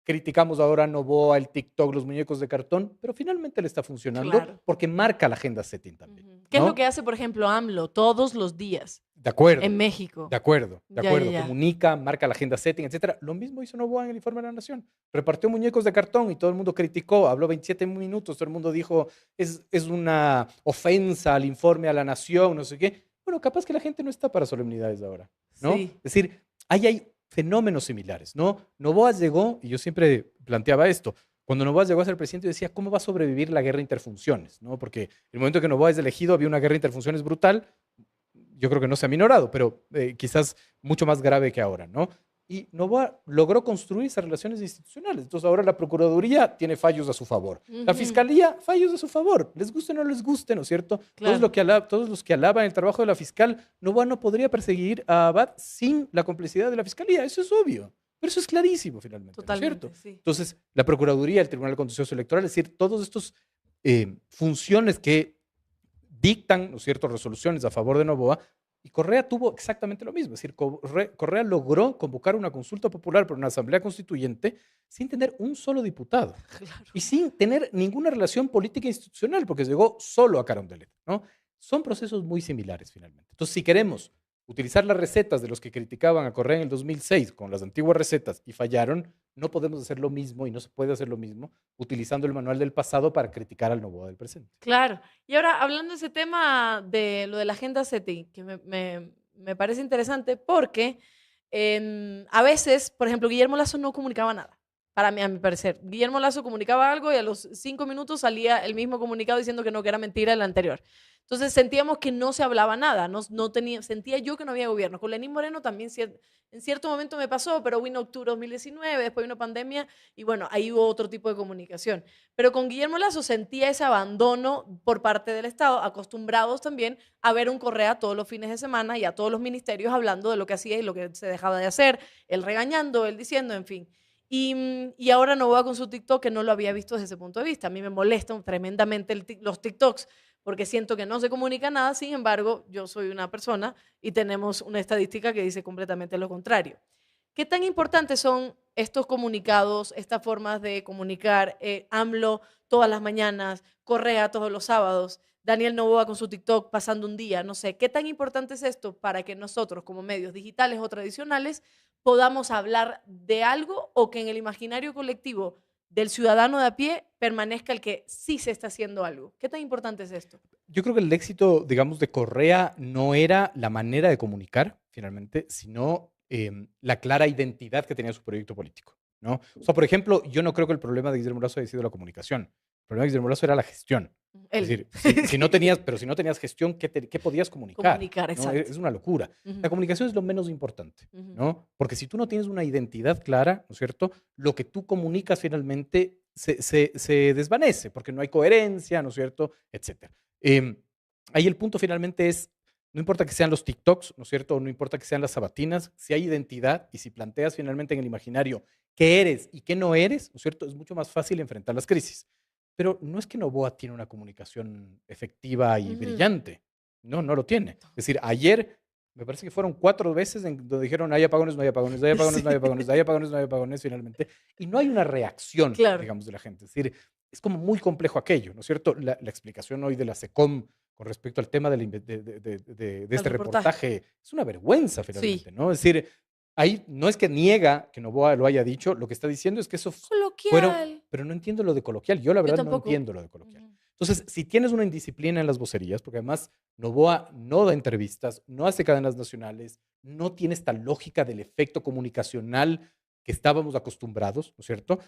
Criticamos ahora a Novoa, el TikTok, los muñecos de cartón, pero finalmente le está funcionando claro. porque marca la agenda setting también, Ujú. ¿Qué es lo ¿no? que hace, por ejemplo, AMLO todos los días De acuerdo, en México? de acuerdo, de Ya, ya, acuerdo. ya. Comunica, marca la agenda setting, etcétera. Lo mismo hizo Novoa en el informe de la Nación. Repartió muñecos de cartón y todo el mundo criticó. Habló 27 minutos, todo el mundo dijo es una ofensa al informe a la Nación, no sé qué. Bueno, capaz que la gente no está para solemnidades ahora, ¿no? Sí. Es decir, ahí hay fenómenos similares, ¿no? Novoa llegó, y yo siempre planteaba esto, cuando Novoa llegó a ser presidente, yo decía, ¿cómo va a sobrevivir la guerra interfunciones? ¿No? Porque el momento que Novoa es elegido había una guerra interfunciones brutal, yo creo que no se ha minorado, pero quizás mucho más grave que ahora, ¿no? Y Novoa logró construir esas relaciones institucionales. Entonces ahora la Procuraduría tiene fallos a su favor. La Ujú, Fiscalía, fallos a su favor. Les guste o no les guste, ¿no es cierto? claro, Todos los que alaban el trabajo de la fiscal, Novoa no podría perseguir a Abad sin la complicidad de la Fiscalía. Eso es obvio. Pero eso es clarísimo finalmente, ¿no es cierto? totalmente, sí. Entonces, la Procuraduría, el Tribunal Contencioso Electoral, es decir, todos estos funciones que dictan, ¿no es cierto?, resoluciones a favor de Novoa, y Correa tuvo exactamente lo mismo. Es decir, Correa logró convocar una consulta popular por una asamblea constituyente sin tener un solo diputado Claro. y sin tener ninguna relación política institucional, porque llegó solo a Carondelet, ¿no? Son procesos muy similares finalmente. Entonces, si queremos utilizar las recetas de los que criticaban a Correa en el 2006 con las antiguas recetas y fallaron, no podemos hacer lo mismo y no se puede hacer lo mismo utilizando el manual del pasado para criticar al Novoa del presente. Claro. Y ahora, hablando de ese tema de lo de la agenda SETI, que me parece interesante porque a veces, por ejemplo, Guillermo Lasso no comunicaba nada. para mí, a mi parecer. Guillermo Lazo comunicaba algo y a los 5 minutos salía el mismo comunicado diciendo que era mentira el anterior. Entonces sentíamos que no se hablaba nada, no tenía, sentía yo que no había gobierno. Con Lenín Moreno también en cierto momento me pasó, pero vino octubre de 2019, después vino pandemia y bueno, ahí hubo otro tipo de comunicación. Pero con Guillermo Lazo sentía ese abandono por parte del Estado, acostumbrados también a ver un Correa todos los fines de semana y a todos los ministerios hablando de lo que hacía y lo que se dejaba de hacer, él regañando, él diciendo, en fin. Y ahora Novoa con su TikTok, que no lo había visto desde ese punto de vista. A mí me molestan tremendamente los TikToks porque siento que no se comunica nada. Sin embargo, yo soy una persona y tenemos una estadística que dice completamente lo contrario. ¿Qué tan importantes son estos comunicados, estas formas de comunicar? AMLO todas las mañanas, Correa todos los sábados, Daniel Noboa con su TikTok pasando un día, no sé. ¿Qué tan importante es esto para que nosotros como medios digitales o tradicionales podamos hablar de algo o que en el imaginario colectivo del ciudadano de a pie permanezca el que sí se está haciendo algo? ¿Qué tan importante es esto? Yo creo que el éxito, digamos, de Correa no era la manera de comunicar, finalmente, sino la clara identidad que tenía su proyecto político, ¿no? O sea, por ejemplo, yo no creo que el problema de Guillermo Lazo haya sido la comunicación. El problema de Guillermo Lazo era la gestión. Es Él. decir, si no tenías, pero si no tenías gestión, ¿qué podías comunicar? Comunicar, ¿No? exacto. Es una locura. Uh La -huh. comunicación es lo menos importante, Uh -huh. ¿no? Porque si tú no tienes una identidad clara, ¿no es cierto? Lo que tú comunicas finalmente se desvanece, porque no hay coherencia, ¿no es cierto? Etcétera. Ahí el punto finalmente es, no importa que sean los TikToks, ¿no es cierto? O no importa que sean las sabatinas, si hay identidad y si planteas finalmente en el imaginario qué eres y qué no eres, ¿no es cierto? Es mucho más fácil enfrentar las crisis. Pero no es que Noboa tiene una comunicación efectiva y brillante. No, no lo tiene. Es decir, ayer me parece que fueron 4 veces en donde dijeron hay apagones, no hay apagones, hay apagones, Sí. no hay apagones, hay apagones, no hay apagones finalmente. Y no hay una reacción, Claro. digamos, de la gente. Es decir, es como muy complejo aquello, ¿no es cierto? La explicación hoy de la SECOM con respecto al tema de este reportaje es una vergüenza finalmente, Sí. ¿no? Es decir, ahí no es que niega que Noboa lo haya dicho, lo que está diciendo es que eso Coloquial. pero no entiendo lo de coloquial. Yo la verdad no tampoco. entiendo lo de coloquial. Entonces, si tienes una indisciplina en las vocerías, porque además Noboa no da entrevistas, no hace cadenas nacionales, no tiene esta lógica del efecto comunicacional que estábamos acostumbrados, ¿no es cierto?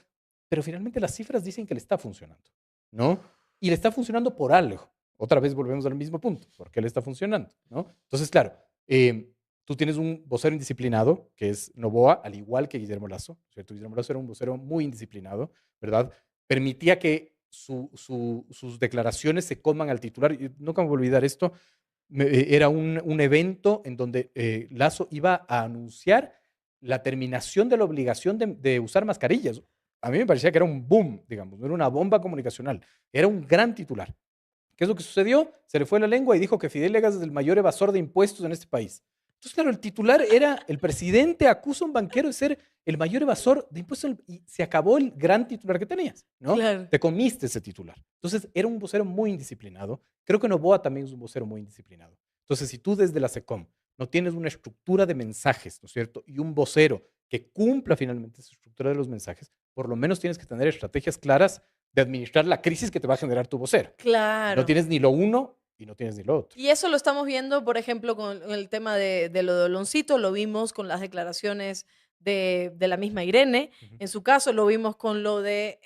Pero finalmente las cifras dicen que le está funcionando, ¿no? Y le está funcionando por algo. Otra vez volvemos al mismo punto. ¿Por qué le está funcionando? ¿No? Entonces, claro, tú tienes un vocero indisciplinado, que es Noboa, al igual que Guillermo Lazo, ¿cierto? Guillermo Lazo era un vocero muy indisciplinado, ¿verdad? Permitía que sus declaraciones se coman al titular. Y nunca me voy a olvidar esto. Era un evento en donde Lazo iba a anunciar la terminación de la obligación de usar mascarillas. A mí me parecía que era un boom, digamos, no era una bomba comunicacional, era un gran titular. ¿Qué es lo que sucedió? Se le fue la lengua y dijo que Fidel Legas es el mayor evasor de impuestos en este país. Entonces, claro, el titular era el presidente acusa a un banquero de ser el mayor evasor de impuestos y se acabó el gran titular que tenías, ¿no? Claro. Te comiste ese titular. Entonces, era un vocero muy indisciplinado. Creo que Noboa también es un vocero muy indisciplinado. Entonces, si tú desde la SECOM no tienes una estructura de mensajes, ¿no es cierto? Y un vocero que cumpla finalmente esa estructura de los mensajes, por lo menos tienes que tener estrategias claras de administrar la crisis que te va a generar tu vocero. Claro. No tienes ni lo uno y no tienes ni lo otro. Y eso lo estamos viendo, por ejemplo, con el tema de lo de Oloncito, lo vimos con las declaraciones de la misma Irene, en su caso lo vimos con lo de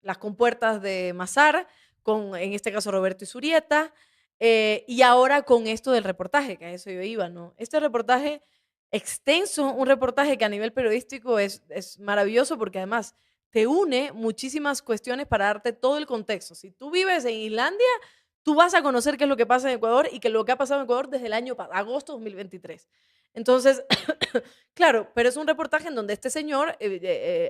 las compuertas de Mazar, con en este caso Roberto Isurieta, y ahora con esto del reportaje, que a eso yo iba, ¿no? Este reportaje extenso, un reportaje que a nivel periodístico es maravilloso porque además te une muchísimas cuestiones para darte todo el contexto. Si tú vives en Islandia, tú vas a conocer qué es lo que pasa en Ecuador y que lo que ha pasado en Ecuador desde el año agosto de 2023. Entonces, claro, pero es un reportaje en donde este señor,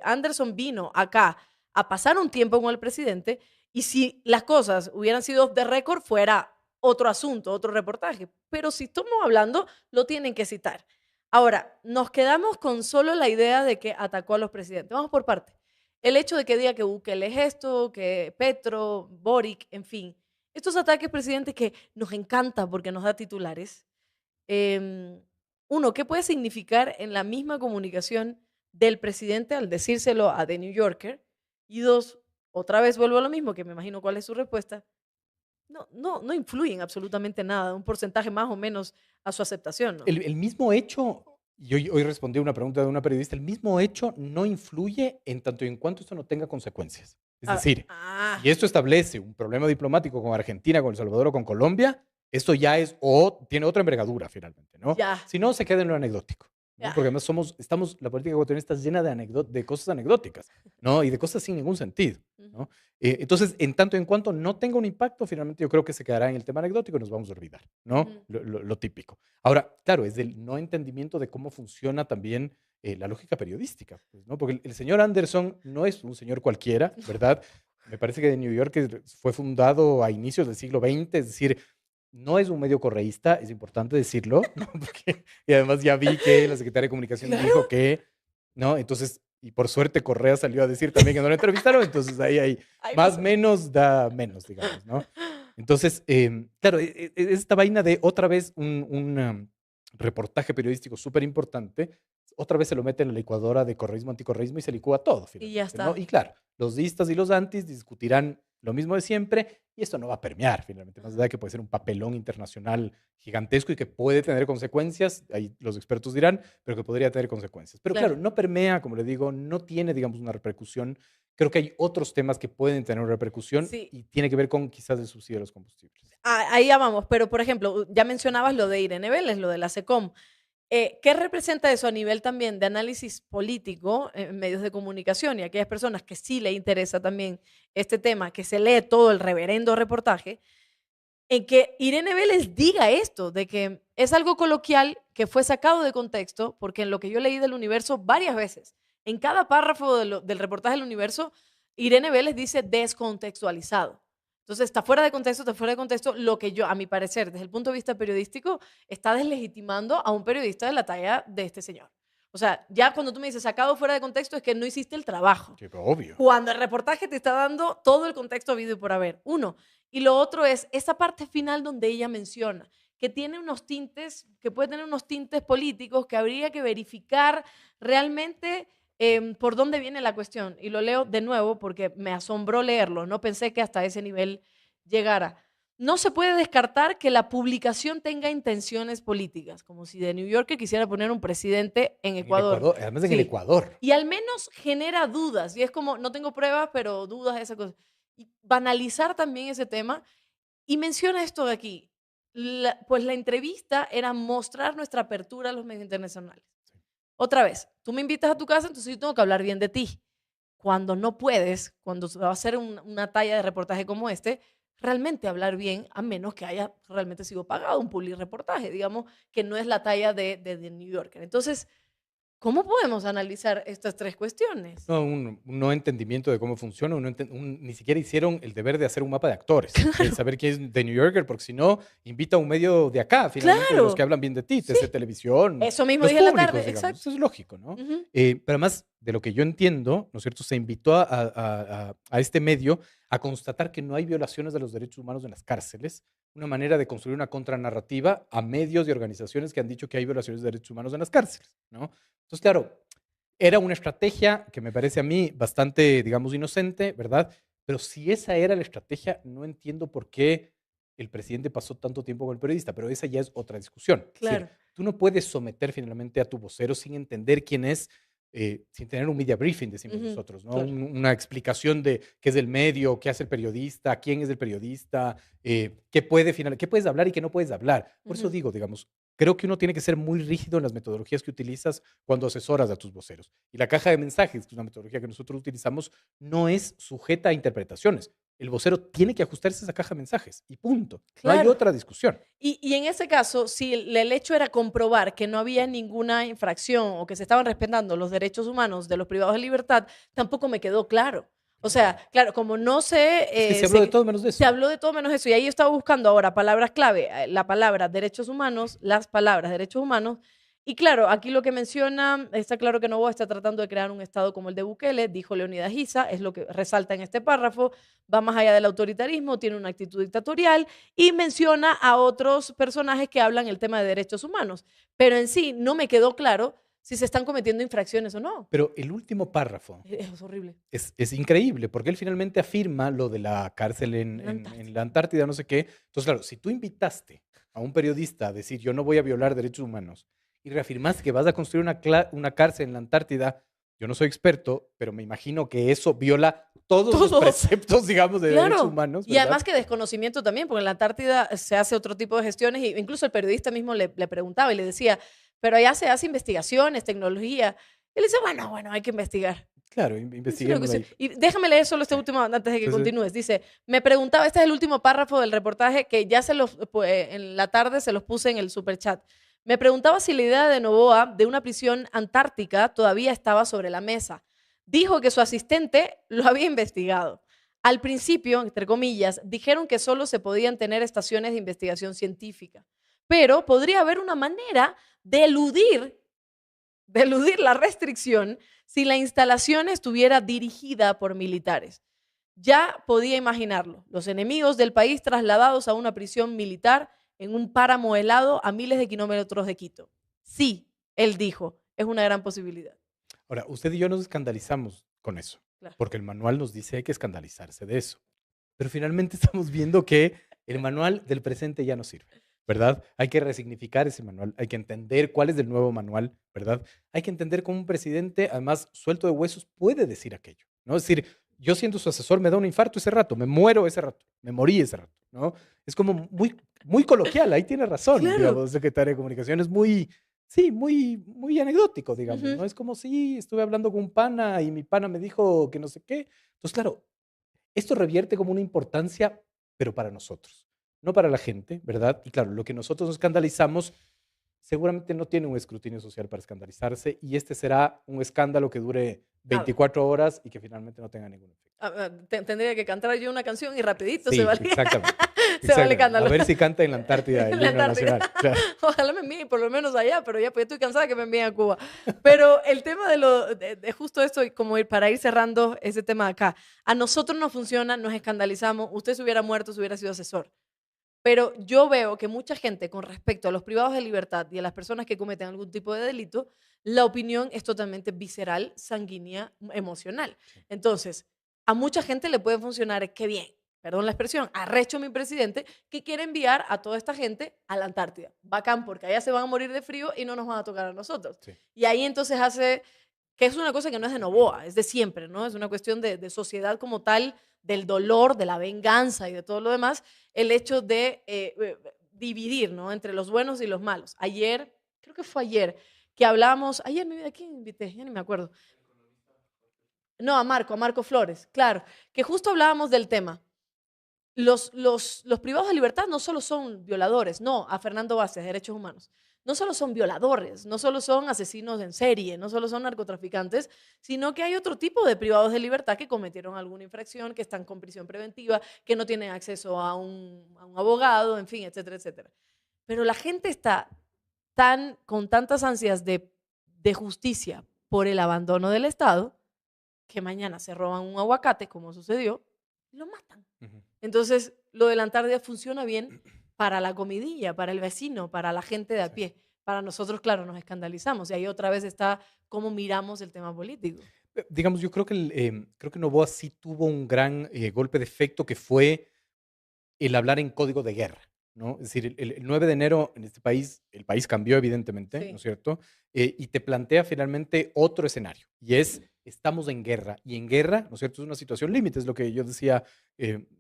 Anderson, vino acá a pasar un tiempo con el presidente y si las cosas hubieran sido off the record, fuera otro asunto, otro reportaje. Pero si estamos hablando, lo tienen que citar. Ahora, nos quedamos con solo la idea de que atacó a los presidentes. Vamos por parte. El hecho de que diga que Bukele es esto, que Petro, Boric, en fin, estos ataques, presidente, que nos encanta porque nos da titulares. Uno, ¿qué puede significar en la misma comunicación del presidente al decírselo a The New Yorker? Y dos, otra vez vuelvo a lo mismo, que me imagino cuál es su respuesta. No influyen absolutamente nada, un porcentaje más o menos a su aceptación, ¿no? El mismo hecho, Y hoy respondí a una pregunta de una periodista, el mismo hecho no influye en tanto y en cuanto esto no tenga consecuencias. Es Ah, decir, ah, si esto establece un problema diplomático con Argentina, con El Salvador o con Colombia, esto ya es o tiene otra envergadura finalmente, ¿no? ya, Si no, se queda en lo anecdótico, ¿no? ya. Porque además la política ecuatoriana está llena de cosas anecdóticas, ¿no? Y de cosas sin ningún sentido, Ujú, ¿no? Entonces, en tanto y en cuanto no tenga un impacto, finalmente yo creo que se quedará en el tema anecdótico y nos vamos a olvidar, ¿no? ujú. Lo típico. Ahora, claro, es del no entendimiento de cómo funciona también la lógica periodística, pues, ¿no? Porque el señor Anderson no es un señor cualquiera, ¿verdad? Me parece que New York fue fundado a inicios del siglo XX, es decir, no es un medio correísta, es importante decirlo, ¿no? Y además ya vi que la secretaria de Comunicación dijo Claro. que, ¿no? Entonces, y por suerte Correa salió a decir también que no lo entrevistaron, entonces ahí hay Ay, más pues. menos da menos, digamos, ¿no? Entonces, claro, esta vaina de otra vez un reportaje periodístico súper importante, otra vez se lo mete en la licuadora de correísmo, anticorreísmo y se licúa todo Y ya finalmente, ¿no? está. Y claro, los distas y los antis discutirán lo mismo de siempre y esto no va a permear finalmente, más allá de que puede ser un papelón internacional gigantesco y que puede tener consecuencias, ahí los expertos dirán, pero que podría tener consecuencias. Pero claro, Claro. no permea, como le digo, no tiene, digamos, una repercusión. Creo que hay otros temas que pueden tener una repercusión Sí, y tiene que ver con quizás el subsidio de los combustibles. ahí ya vamos. Pero, por ejemplo, ya mencionabas lo de Irene Vélez, lo de la SECOM. ¿Qué representa eso a nivel también de análisis político en medios de comunicación y aquellas personas que sí le interesa también este tema, que se lee todo el reverendo reportaje, en que Irene Vélez diga esto, de que es algo coloquial que fue sacado de contexto, porque en lo que yo leí del universo varias veces, en cada párrafo del reportaje del universo, Irene Vélez dice descontextualizado. Entonces está fuera de contexto, lo que yo, a mi parecer, desde el punto de vista periodístico, está deslegitimando a un periodista de la talla de este señor. O sea, ya cuando tú me dices sacado fuera de contexto es que no hiciste el trabajo. Que obvio. Cuando el reportaje te está dando todo el contexto habido y por haber. Uno. Y lo otro es esa parte final donde ella menciona que tiene unos tintes, que puede tener unos tintes políticos que habría que verificar realmente por dónde viene la cuestión. Y lo leo de nuevo porque me asombró leerlo. No pensé que hasta ese nivel llegara. No se puede descartar que la publicación tenga intenciones políticas, como si de New York quisiera poner un presidente en En el Ecuador. Ecuador, además en el Sí, Ecuador. y al menos genera dudas. Y es como, no tengo pruebas, pero dudas, esa cosa. Y banalizar también ese tema. Y menciona esto de aquí. Pues la entrevista era mostrar nuestra apertura a los medios internacionales. Otra vez, tú me invitas a tu casa, entonces yo tengo que hablar bien de ti. Cuando no puedes, cuando se va a hacer una talla de reportaje como este, realmente hablar bien, a menos que haya realmente sido pagado un public reportaje, digamos, que no es la talla de New Yorker. Entonces, ¿cómo podemos analizar estas tres cuestiones? No, un no entendimiento de cómo funciona, ni siquiera hicieron el deber de hacer un mapa de actores, de saber quién es de New Yorker, porque si no, invita a un medio de acá, finalmente, de los que Claro, hablan bien de ti, sí. TC Televisión, Eso mismo los dije en la públicos, tarde, digamos. exacto. Eso es lógico, ¿no? Ujú. Pero además, de lo que yo entiendo, ¿no es cierto? Se invitó a este medio a constatar que no hay violaciones de los derechos humanos en las cárceles, una manera de construir una contranarrativa a medios y organizaciones que han dicho que hay violaciones de derechos humanos en las cárceles, ¿no? Entonces, claro, era una estrategia que me parece a mí bastante, digamos, inocente, ¿verdad? Pero si esa era la estrategia, no entiendo por qué el presidente pasó tanto tiempo con el periodista, pero esa ya es otra discusión. Es decir, Claro. tú no puedes someter finalmente a tu vocero sin entender quién es, sin tener un media briefing, decimos Ujú, nosotros, ¿no? claro. Una explicación de qué es el medio, qué hace el periodista, quién es el periodista, qué puedes hablar y qué no puedes hablar. Por eso Ujú. digo, digamos, creo que uno tiene que ser muy rígido en las metodologías que utilizas cuando asesoras a tus voceros. Y la caja de mensajes, que es una metodología que nosotros utilizamos, no es sujeta a interpretaciones. El vocero tiene que ajustarse a esa caja de mensajes y punto. No hay Claro. otra discusión. Y en ese caso, si el hecho era comprobar que no había ninguna infracción o que se estaban respetando los derechos humanos de los privados de libertad, tampoco me quedó claro. O sea, claro, como no sé, Es que se habló de todo menos de se eso. habló de todo menos eso. Y ahí yo estaba buscando ahora palabras clave, la palabra derechos humanos, las palabras derechos humanos. Y claro, aquí lo que menciona, está claro que Novoa está tratando de crear un Estado como el de Bukele, dijo Leonidas Giza, es lo que resalta en este párrafo, va más allá del autoritarismo, tiene una actitud dictatorial y menciona a otros personajes que hablan el tema de derechos humanos. Pero en sí no me quedó claro si se están cometiendo infracciones o no. Pero el último párrafo Es horrible. es increíble, porque él finalmente afirma lo de la cárcel En la en Antártida. la Antártida, no sé qué. Entonces, claro, si tú invitaste a un periodista a decir yo no voy a violar derechos humanos y reafirmaste que vas a construir una cárcel en la Antártida. Yo no soy experto, pero me imagino que eso viola todos los Todos. preceptos, digamos, de derechos Claro. humanos, Y ¿verdad? además que desconocimiento también, porque en la Antártida se hace otro tipo de gestiones, y incluso el periodista mismo le preguntaba y le decía, pero allá se hace investigaciones, tecnología. Y él dice, bueno, hay que investigar. Claro, Eso es lo que investiguemos sí. ahí. Y déjame leer solo este Sí, último antes de que sí, sí. continúes. Dice, me preguntaba, este es el último párrafo del reportaje que ya en la tarde se los puse en el superchat. Me preguntaba si la idea de Noboa de una prisión antártica todavía estaba sobre la mesa. Dijo que su asistente lo había investigado. Al principio, entre comillas, dijeron que solo se podían tener estaciones de investigación científica, pero podría haber una manera de eludir la restricción si la instalación estuviera dirigida por militares. Ya podía imaginarlo, los enemigos del país trasladados a una prisión militar en un páramo helado a miles de kilómetros de Quito. Sí, él dijo, es una gran posibilidad. Ahora, usted y yo nos escandalizamos con eso, Claro. porque el manual nos dice hay que escandalizarse de eso. Pero finalmente estamos viendo que el manual del presente ya no sirve, ¿verdad? Hay que resignificar ese manual, hay que entender cuál es el nuevo manual, ¿verdad? Hay que entender cómo un presidente, además, suelto de huesos, puede decir aquello, ¿no? Es decir, yo siendo su asesor me da un infarto ese rato, me muero ese rato, me morí ese rato, ¿no? Es como muy coloquial, ahí tiene razón, Claro. digamos, secretario de Comunicación, es muy, sí, muy anecdótico, digamos, Ujú. ¿no? Es como si estuve hablando con un pana y mi pana me dijo que no sé qué. Entonces, claro, esto revierte como una importancia, pero para nosotros, no para la gente, ¿verdad? Y claro, lo que nosotros nos escandalizamos seguramente no tiene un escrutinio social para escandalizarse y este será un escándalo que dure Nada. 24 horas y que finalmente no tenga ningún efecto. Tendría que cantar yo una canción y rapidito se Sí, vale. exactamente. Se vale Exactamente. A escándalo. ver si canta en la Antártida el En la himno Antártida. nacional. Claro. Ojalá me envíen por lo menos allá, pero ya pues estoy cansada que me envíen a Cuba. Pero el tema de justo esto, y como para ir cerrando ese tema de acá, a nosotros nos funciona, nos escandalizamos, usted se hubiera muerto, se hubiera sido asesor. Pero yo veo que mucha gente, con respecto a los privados de libertad y a las personas que cometen algún tipo de delito, la opinión es totalmente visceral, sanguínea, emocional. Entonces, a mucha gente le puede funcionar, qué bien, perdón la expresión, arrecho mi presidente, que quiere enviar a toda esta gente a la Antártida. Bacán, porque allá se van a morir de frío y no nos van a tocar a nosotros. Sí. Y ahí entonces hace, que es una cosa que no es de Noboa, es de siempre, ¿no? Es una cuestión de sociedad como tal, del dolor, de la venganza y de todo lo demás, el hecho de dividir, ¿no? Entre los buenos y los malos. Ayer, creo que fue ayer, que hablábamos, ayer mi vida, ¿a quién invité? Ya ni me acuerdo. No, a Marco Flores, claro, que justo hablábamos del tema. Los privados de libertad no solo son violadores, no, a Fernando Vázquez, Derechos Humanos, no solo son violadores, no solo son asesinos en serie, no solo son narcotraficantes, sino que hay otro tipo de privados de libertad que cometieron alguna infracción, que están con prisión preventiva, que no tienen acceso a un abogado, en fin, etcétera, etcétera. Pero la gente está con tantas ansias de justicia por el abandono del Estado, que mañana se roban un aguacate, como sucedió, y lo matan. Ujú. Entonces, lo de la Antártida funciona bien para la comidilla, para el vecino, para la gente de a Sí. pie. Para nosotros, claro, nos escandalizamos. Y ahí otra vez está cómo miramos el tema político. Digamos, yo creo que, creo que Novoa sí tuvo un gran golpe de efecto que fue el hablar en código de guerra, ¿no? Es decir, el 9 de enero en este país, el país cambió evidentemente, ¿no es Sí. cierto? Y te plantea finalmente otro escenario, y es, estamos en guerra, y en guerra, ¿no es cierto? Es una situación límite, es lo que yo decía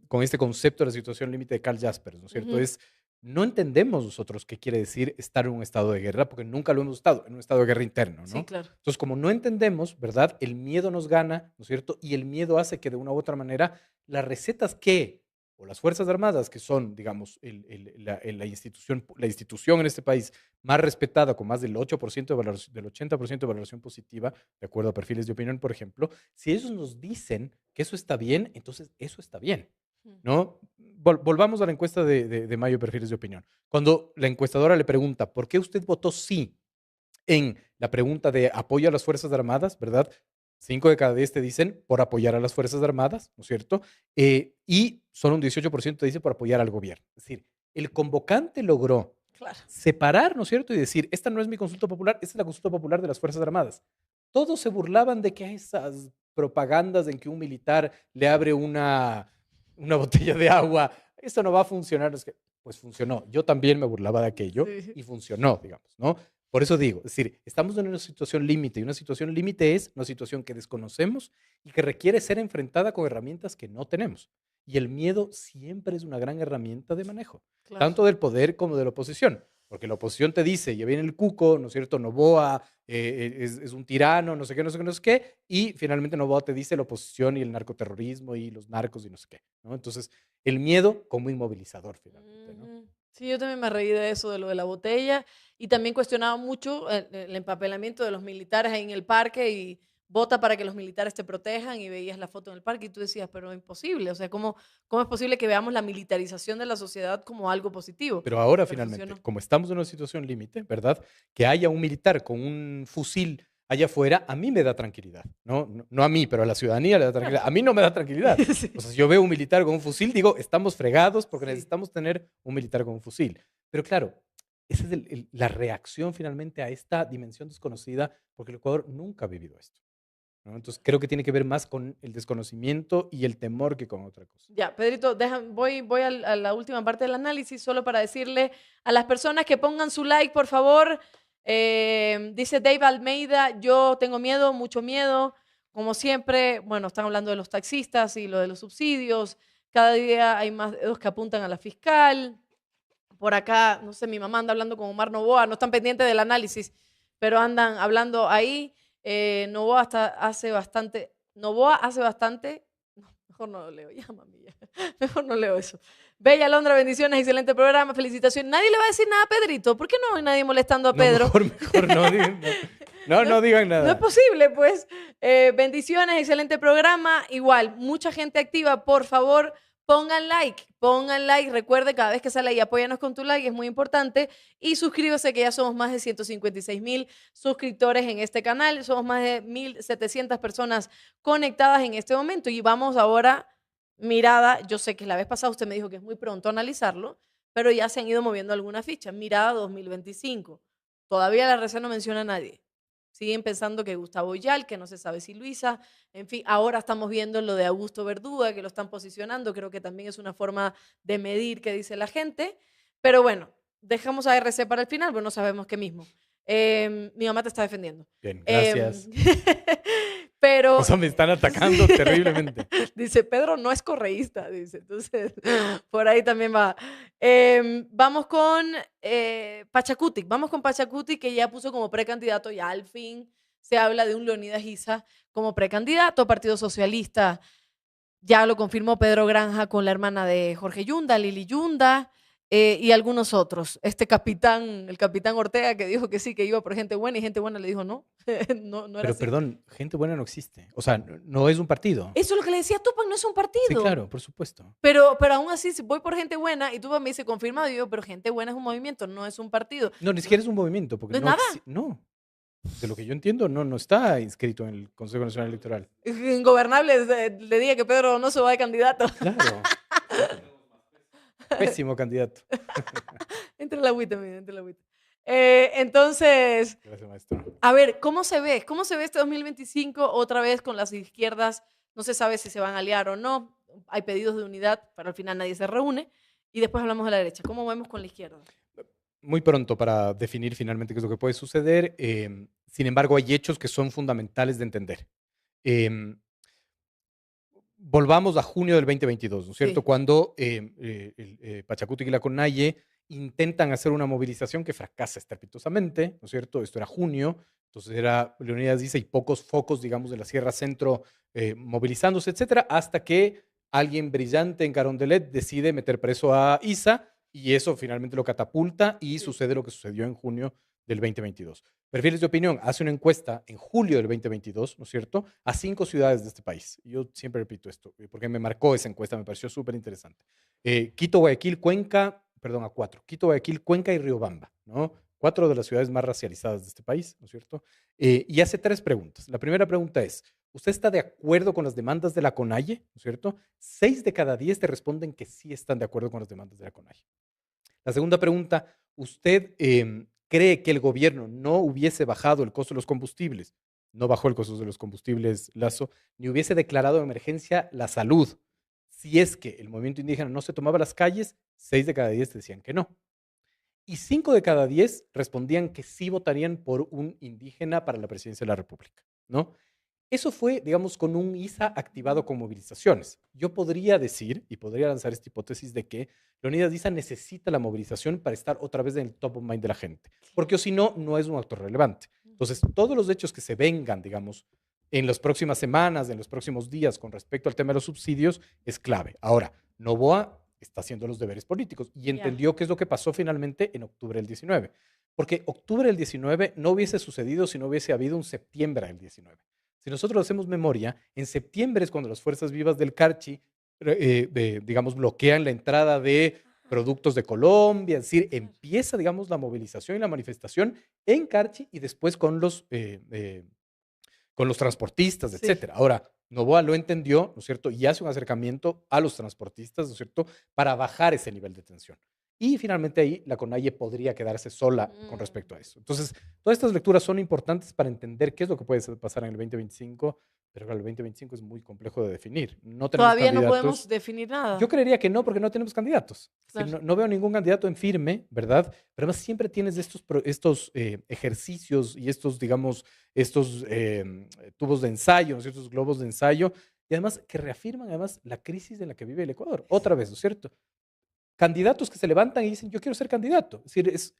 con este concepto de la situación límite de Karl Jaspers, ¿no es cierto? Ujú. Es, no entendemos nosotros qué quiere decir estar en un estado de guerra, porque nunca lo hemos estado, en un estado de guerra interno, Sí, ¿no? claro. Entonces, como no entendemos, ¿verdad? El miedo nos gana, ¿no es cierto? Y el miedo hace que de una u otra manera las recetas que o las Fuerzas Armadas, que son, digamos, la institución en este país más respetada, con más del 8% de valoración, del 80% de valoración positiva, de acuerdo a perfiles de opinión, por ejemplo, si ellos nos dicen que eso está bien, entonces eso está bien, ¿no? Volvamos a la encuesta de mayo de perfiles de opinión. Cuando la encuestadora le pregunta, ¿por qué usted votó sí en la pregunta de apoyo a las Fuerzas Armadas, ¿verdad? 5 de cada 10 te dicen por apoyar a las Fuerzas Armadas, ¿no es cierto? Y solo un 18% te dice por apoyar al gobierno. Es decir, el convocante logró Claro. separar, ¿no es cierto? Y decir, esta no es mi consulta popular, esta es la consulta popular de las Fuerzas Armadas. Todos se burlaban de que esas propagandas en que un militar le abre una botella de agua, eso no va a funcionar. Es que, pues funcionó. Yo también me burlaba de aquello Sí. y funcionó, digamos, ¿no? Por eso digo, es decir, estamos en una situación límite y una situación límite es una situación que desconocemos y que requiere ser enfrentada con herramientas que no tenemos. Y el miedo siempre es una gran herramienta de manejo, Claro. tanto del poder como de la oposición. Porque la oposición te dice, ya viene el cuco, ¿no es cierto? Noboa es un tirano, no sé qué, no sé qué, no sé qué. Y finalmente Noboa te dice la oposición y el narcoterrorismo y los narcos y no sé qué, ¿no? Entonces, el miedo como inmovilizador finalmente, ¿no? Ujú. Sí, yo también me reí de eso, de lo de la botella, y también cuestionaba mucho el empapelamiento de los militares ahí en el parque y vota para que los militares te protejan y veías la foto en el parque y tú decías, pero imposible, o sea, ¿cómo es posible que veamos la militarización de la sociedad como algo positivo? Pero ahora Pero finalmente, funcionó. como estamos en una situación límite, ¿verdad? Que haya un militar con un fusil allá afuera, a mí me da tranquilidad, ¿no? No a mí, pero a la ciudadanía le da Claro. tranquilidad. A mí no me da tranquilidad. O Sí, sea, si yo veo un militar con un fusil, digo, estamos fregados porque sí. necesitamos tener un militar con un fusil. Pero claro, esa es la reacción finalmente a esta dimensión desconocida, porque el Ecuador nunca ha vivido esto, ¿no? Entonces creo que tiene que ver más con el desconocimiento y el temor que con otra cosa. Ya, Pedrito, voy a la última parte del análisis solo para decirle a las personas que pongan su like, por favor. Dice Dave Almeida, yo tengo miedo, mucho miedo. Como siempre, bueno, están hablando de los taxistas y lo de los subsidios. Cada día hay más dedos que apuntan a la fiscal. Por acá, no sé, mi mamá anda hablando con Omar Novoa, no están pendientes del análisis, pero andan hablando ahí. Novoa hace bastante, no, mejor no lo leo, ya mami, ya. Mejor no leo eso. Bella Londra, bendiciones, excelente programa, felicitaciones. Nadie le va a decir nada a Pedrito, ¿por qué no hay nadie molestando a No, Pedro? mejor no, no, No, no digan no es nada. posible, pues. Bendiciones, excelente programa. Igual, mucha gente activa. Por favor, pongan like. Pongan like. Recuerde, cada vez que sale ahí, apóyanos con tu like, es muy importante. Y suscríbase, que ya somos más de 156,000 suscriptores en este canal. Somos más de 1,700 personas conectadas en este momento. Y vamos ahora, mirada. Yo sé que la vez pasada usted me dijo que es muy pronto analizarlo, pero ya se han ido moviendo algunas fichas. Mirada 2025. Todavía la receta no menciona a nadie. Siguen pensando que Gustavo Yal, que no se sabe si Luisa, en fin, ahora estamos viendo lo de Augusto Verduga, que lo están posicionando, creo que también es una forma de medir qué dice la gente, pero bueno, dejamos a RC para el final, pero no sabemos qué mismo. Mi mamá te está defendiendo. Bien, Em, gracias. O pero sea, me están atacando terriblemente. dice, Pedro no es correísta, dice. Entonces, por ahí también va. Vamos con Pachacutic. Vamos con Pachacutic, que ya puso como precandidato, ya al fin se habla de un Leonidas Issa como precandidato, Partido Socialista. Ya lo confirmó Pedro Granja con la hermana de Jorge Yunda, Lili Yunda, y algunos otros. El capitán Ortega, que dijo que sí, que iba por gente buena, y gente buena le dijo no, no era Pero así. perdón, gente buena no existe. O sea, no es un partido. Eso es lo que le decía Tupac, no es un Sí, partido. claro, por supuesto. Pero aún así, si voy por gente buena y tú me dices confirmado, y yo, pero gente buena es un movimiento, no es un partido. No, ni No, siquiera es un movimiento, porque no es nada. no. De lo que yo entiendo, no está inscrito en el Consejo Nacional Electoral. Ingobernable le dije que Pedro no se va de candidato. Claro, claro. Pésimo candidato. Entre la agüita, mira, entre la agüita. Entonces, Gracias, maestro. a ver, ¿cómo se ve? ¿Cómo se ve este 2025 otra vez con las izquierdas? No se sabe si se van a aliar o no. Hay pedidos de unidad, pero al final nadie se reúne. Y después hablamos de la derecha. ¿Cómo vemos con la izquierda? Muy pronto para definir finalmente qué es lo que puede suceder. Sin embargo, hay hechos que son fundamentales de entender. Em, Volvamos a junio del 2022, ¿no es cierto? Sí. Cuando Pachacutic y la CONAIE intentan hacer una movilización que fracasa estrepitosamente, ¿no es cierto? Esto era junio, entonces era, Leonidas dice, y pocos focos, digamos, de la Sierra Centro movilizándose, etcétera, hasta que alguien brillante en Carondelet decide meter preso a Isa y eso finalmente lo catapulta y Sí. sucede lo que sucedió en junio del 2022. Perfiles de opinión hace una encuesta en julio del 2022, ¿no es cierto?, a 5 ciudades de este país. Yo siempre repito esto, porque me marcó esa encuesta, me pareció súper interesante. Quito, Guayaquil, Cuenca, perdón, a 4. Quito, Guayaquil, Cuenca y Riobamba, ¿no? 4 de las ciudades más racializadas de este país, ¿no es cierto? Y hace 3 preguntas. La primera pregunta es, ¿usted está de acuerdo con las demandas de la CONAIE? ¿No es cierto? 6 de cada 10 te responden que sí están de acuerdo con las demandas de la CONAIE. La segunda pregunta, ¿usted cree que el gobierno no hubiese bajado el costo de los combustibles? No bajó el costo de los combustibles, Lazo, ni hubiese declarado de emergencia la salud. Si es que el movimiento indígena no se tomaba las calles, 6 de cada 10 decían que no. y 5 de cada 10 respondían que sí votarían por un indígena para la presidencia de la República, ¿no? Eso fue, digamos, con un ISA activado con movilizaciones. Yo podría decir, y podría lanzar esta hipótesis de que Leonidas Issa necesita la movilización para estar otra vez en el top of mind de la gente, porque o si no, no es un actor relevante. Entonces, todos los hechos que se vengan, digamos, en las próximas semanas, en los próximos días con respecto al tema de los subsidios, es clave. Ahora, Noboa está haciendo los deberes políticos y Ya. entendió qué es lo que pasó finalmente en octubre del 19. Porque octubre del 19 no hubiese sucedido si no hubiese habido un septiembre del 19. Si nosotros hacemos memoria, en septiembre es cuando las fuerzas vivas del Carchi, digamos, bloquean la entrada de productos de Colombia, es decir, Claro. empieza, digamos, la movilización y la manifestación en Carchi y después con los transportistas, Sí. etcétera. Ahora, Novoa lo entendió, ¿no es cierto? Y hace un acercamiento a los transportistas, ¿no es cierto?, para bajar ese nivel de tensión. Y finalmente ahí la CONAIE podría quedarse sola con Mm. respecto a eso. Entonces, todas estas lecturas son importantes para entender qué es lo que puede pasar en el 2025, pero claro, el 2025 es muy complejo de definir. No tenemos Todavía no podemos candidatos. definir Yo nada. creería que no, porque no tenemos candidatos. Es decir, Claro. no veo ningún candidato en firme, ¿verdad? Pero además siempre tienes estos ejercicios y estos, digamos, estos tubos de ensayo, ¿no es cierto? Estos globos de ensayo, y además que reafirman además la crisis en la que vive el Ecuador. Otra vez, ¿no es cierto? Candidatos que se levantan y dicen, yo quiero ser candidato. Es decir, es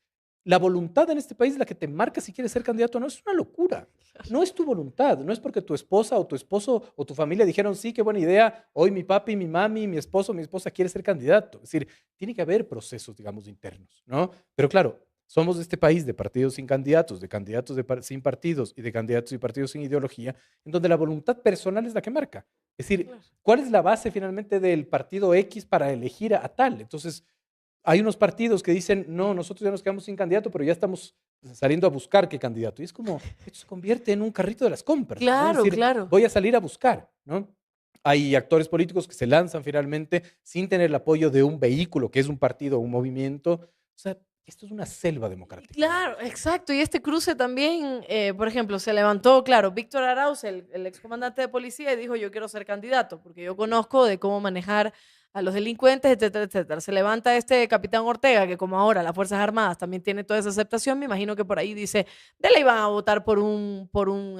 la voluntad en este país la que te marca si quieres ser candidato o no. Es una locura. No es tu voluntad, no es porque tu esposa o tu esposo o tu familia dijeron, sí, qué buena idea, hoy mi papi, mi mami, mi esposo, mi esposa quiere ser candidato. Es decir, tiene que haber procesos, digamos, internos, ¿no? Pero claro, somos este país de partidos sin candidatos, de candidatos sin partidos y de candidatos y partidos sin ideología, en donde la voluntad personal es la que marca. Es decir, Claro. ¿cuál es la base finalmente del partido X para elegir a tal? Entonces, hay unos partidos que dicen, no, nosotros ya nos quedamos sin candidato, pero ya estamos saliendo a buscar qué candidato. Y es como, esto se convierte en un carrito de las compras, ¿no? Es Claro, decir, claro. voy a salir a buscar, ¿no? Hay actores políticos que se lanzan finalmente sin tener el apoyo de un vehículo, que es un partido o un movimiento. O sea, esto es una selva Y democrática, claro, digamos. exacto. Y este cruce también, por ejemplo, se levantó, claro, Víctor Arauz, el excomandante de policía, y dijo, yo quiero ser candidato, porque yo conozco de cómo manejar a los delincuentes, etcétera, etcétera. Se levanta este capitán Ortega, que como ahora las Fuerzas Armadas también tiene toda esa aceptación, me imagino que por ahí dice, de ley van a votar por un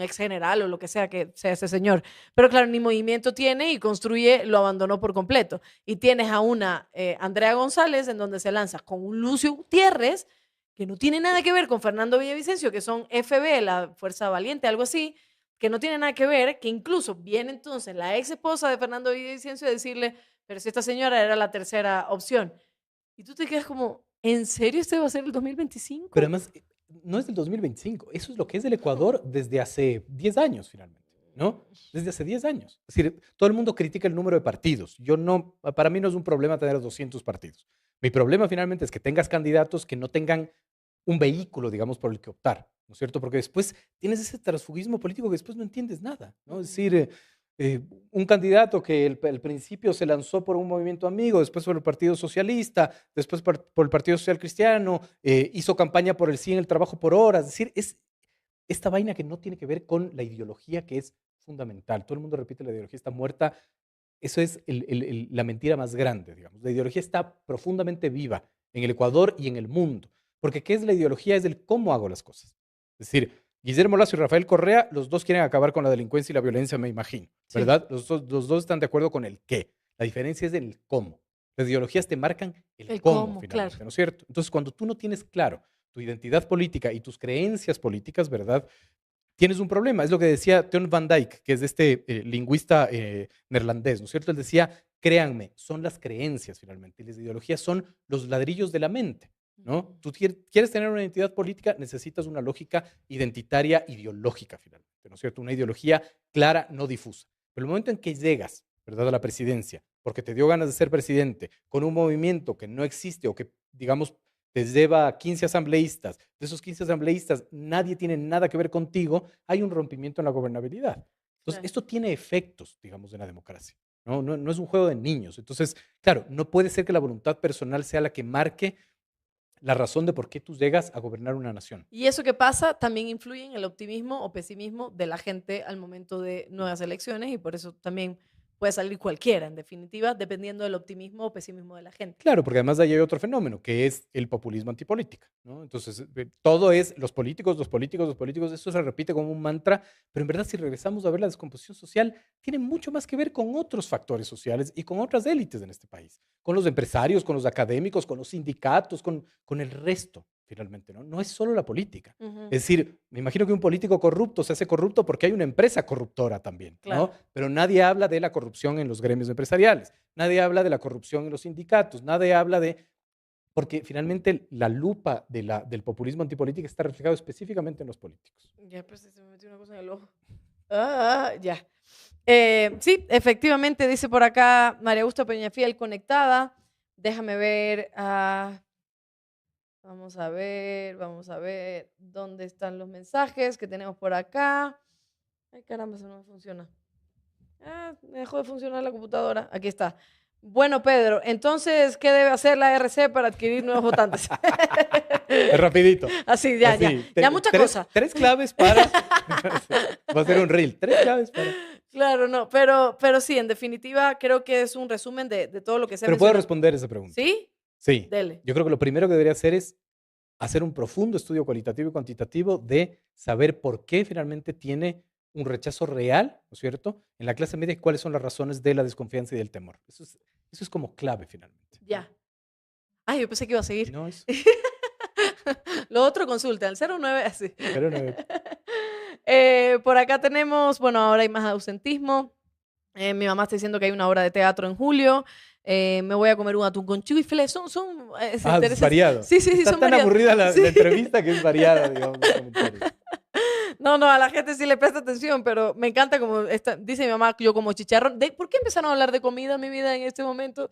ex general o lo que sea ese señor. Pero claro, ni movimiento tiene y construye, lo abandonó por completo. Y tienes a una Andrea González en donde se lanza con un Lucio Gutiérrez, que no tiene nada que ver con Fernando Villavicencio, que son FB, la Fuerza Valiente, algo así, que no tiene nada que ver, que incluso viene entonces la ex esposa de Fernando Villavicencio a decirle, pero si esta señora era la tercera opción. Y tú te quedas como, ¿en serio este va a ser el Pero 2025? además, no es del 2025, eso es lo que es del No. Ecuador desde hace 10 años finalmente, ¿no? Desde hace 10 años. Es decir, todo el mundo critica el número de partidos. Yo no, para mí no es un problema tener 200 partidos. Mi problema finalmente es que tengas candidatos que no tengan un vehículo, digamos, por el que optar, ¿no es cierto? Porque después tienes ese transfugismo político que después no entiendes nada, ¿no? Es decir, eh, un candidato que al principio se lanzó por un movimiento amigo, después por el Partido Socialista, después por el Partido Social Cristiano, hizo campaña por el sí en el trabajo por horas, es decir, es esta vaina que no tiene que ver con la ideología que es fundamental. Todo el mundo repite la ideología está muerta, eso es la mentira más grande, digamos. La ideología está profundamente viva en el Ecuador y en el mundo. Porque ¿qué es la ideología? Es el cómo hago las cosas. Es decir, Guillermo Lazo y Rafael Correa, los dos quieren acabar con la delincuencia y la violencia, me imagino, Sí, ¿verdad? Los dos están de acuerdo con el qué. La diferencia es el cómo. Las ideologías te marcan el el cómo, cómo, claro. finalmente, ¿no es cierto? Entonces, cuando tú no tienes claro tu identidad política y tus creencias políticas, ¿verdad? Tienes un problema. Es lo que decía Teun Van Dyke, que es este lingüista neerlandés, ¿no es cierto? Él decía, créanme, son las creencias finalmente, y las ideologías son los ladrillos de la mente, ¿no? Tú quieres tener una identidad política, necesitas una lógica identitaria ideológica finalmente, ¿no es cierto? Una ideología clara, no difusa. Pero el momento en que llegas, ¿verdad?, a la presidencia, porque te dio ganas de ser presidente, con un movimiento que no existe o que, digamos, te lleva 15 asambleístas, de esos 15 asambleístas nadie tiene nada que ver contigo, hay un rompimiento en la gobernabilidad. Entonces, Claro. esto tiene efectos, digamos, en la democracia. No es un juego de niños. Entonces, claro, no puede ser que la voluntad personal sea la que marque la razón de por qué tú llegas a gobernar una nación. Y eso que pasa también influye en el optimismo o pesimismo de la gente al momento de nuevas elecciones y por eso también puede salir cualquiera, en definitiva, dependiendo del optimismo o pesimismo de la gente. Claro, porque además de ahí hay otro fenómeno, que es el populismo antipolítica, ¿no? Entonces, todo es los políticos, los políticos, los políticos, eso se repite como un mantra, pero en verdad si regresamos a ver la descomposición social, tiene mucho más que ver con otros factores sociales y con otras élites en este país, con los empresarios, con los académicos, con los sindicatos, con el resto, finalmente, ¿no? No es solo la política. Ujú, Es decir, me imagino que un político corrupto se hace corrupto porque hay una empresa corruptora también, ¿no? claro. Pero nadie habla de la corrupción en los gremios empresariales. Nadie habla de la corrupción en los sindicatos, nadie habla de... Porque finalmente la lupa del populismo antipolítica está reflejado específicamente en los políticos. Ya, pues se me metió una cosa en el ojo. Ya. Sí, efectivamente, dice por acá María Augusta Peñafiel conectada. Déjame ver. Vamos a ver dónde están los mensajes que tenemos por acá. Ay, caramba, eso no me funciona. Me dejó de funcionar la computadora. Aquí está. Bueno, Pedro, entonces, ¿qué debe hacer la RC para adquirir nuevos votantes? Rapidito. Así, ya, ya. Así, Ya, mucha cosa. tres claves para... Va a ser un reel. Tres claves para... Claro, no, pero sí, en definitiva, creo que es un resumen de todo lo que se ha Pero puedo mencionado. responder esa pregunta. ¿Sí? Sí. Dele. Yo creo que lo primero que debería hacer es hacer un profundo estudio cualitativo y cuantitativo de saber por qué finalmente tiene un rechazo real, ¿no es cierto?, en la clase media y cuáles son las razones de la desconfianza y del temor. Eso es como clave finalmente. Ya. Ay, yo pensé que iba a seguir. No es... Lo otro consulta, al 09, así. Pero no, Por acá tenemos, bueno, ahora hay más ausentismo. Mi mamá está diciendo que hay una obra de teatro en julio. Me voy a comer un atún con chifle. Son es interesantes. variado. Sí, sí, sí, Está son tan variados. aburrida la Sí. entrevista que es variada, digamos, los comentarios. No, a la gente sí le presta atención, pero me encanta como dice mi mamá, yo como chicharrón. ¿Por qué empezaron a hablar de comida en mi vida en este momento?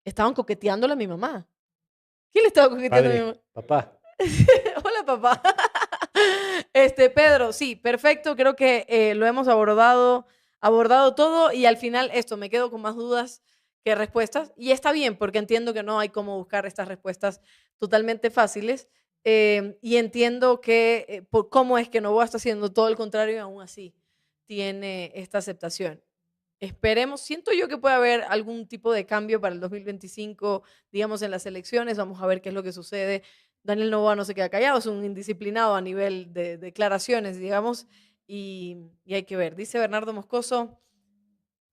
Estaban coqueteándole a mi mamá. ¿Quién le estaba coqueteando a mi Padre, mamá? papá. Hola, papá. Pedro, sí, perfecto. Creo que lo hemos abordado todo y al final esto, me quedo con más dudas que respuestas. Y está bien, porque entiendo que no hay cómo buscar estas respuestas totalmente fáciles. Y entiendo que cómo es que Novoa está haciendo todo el contrario y aún así tiene esta aceptación. Esperemos, siento yo que puede haber algún tipo de cambio para el 2025, digamos, en las elecciones. Vamos a ver qué es lo que sucede. Daniel Noboa no se queda callado, es un indisciplinado a nivel de declaraciones, digamos, y hay que ver. Dice Bernardo Moscoso,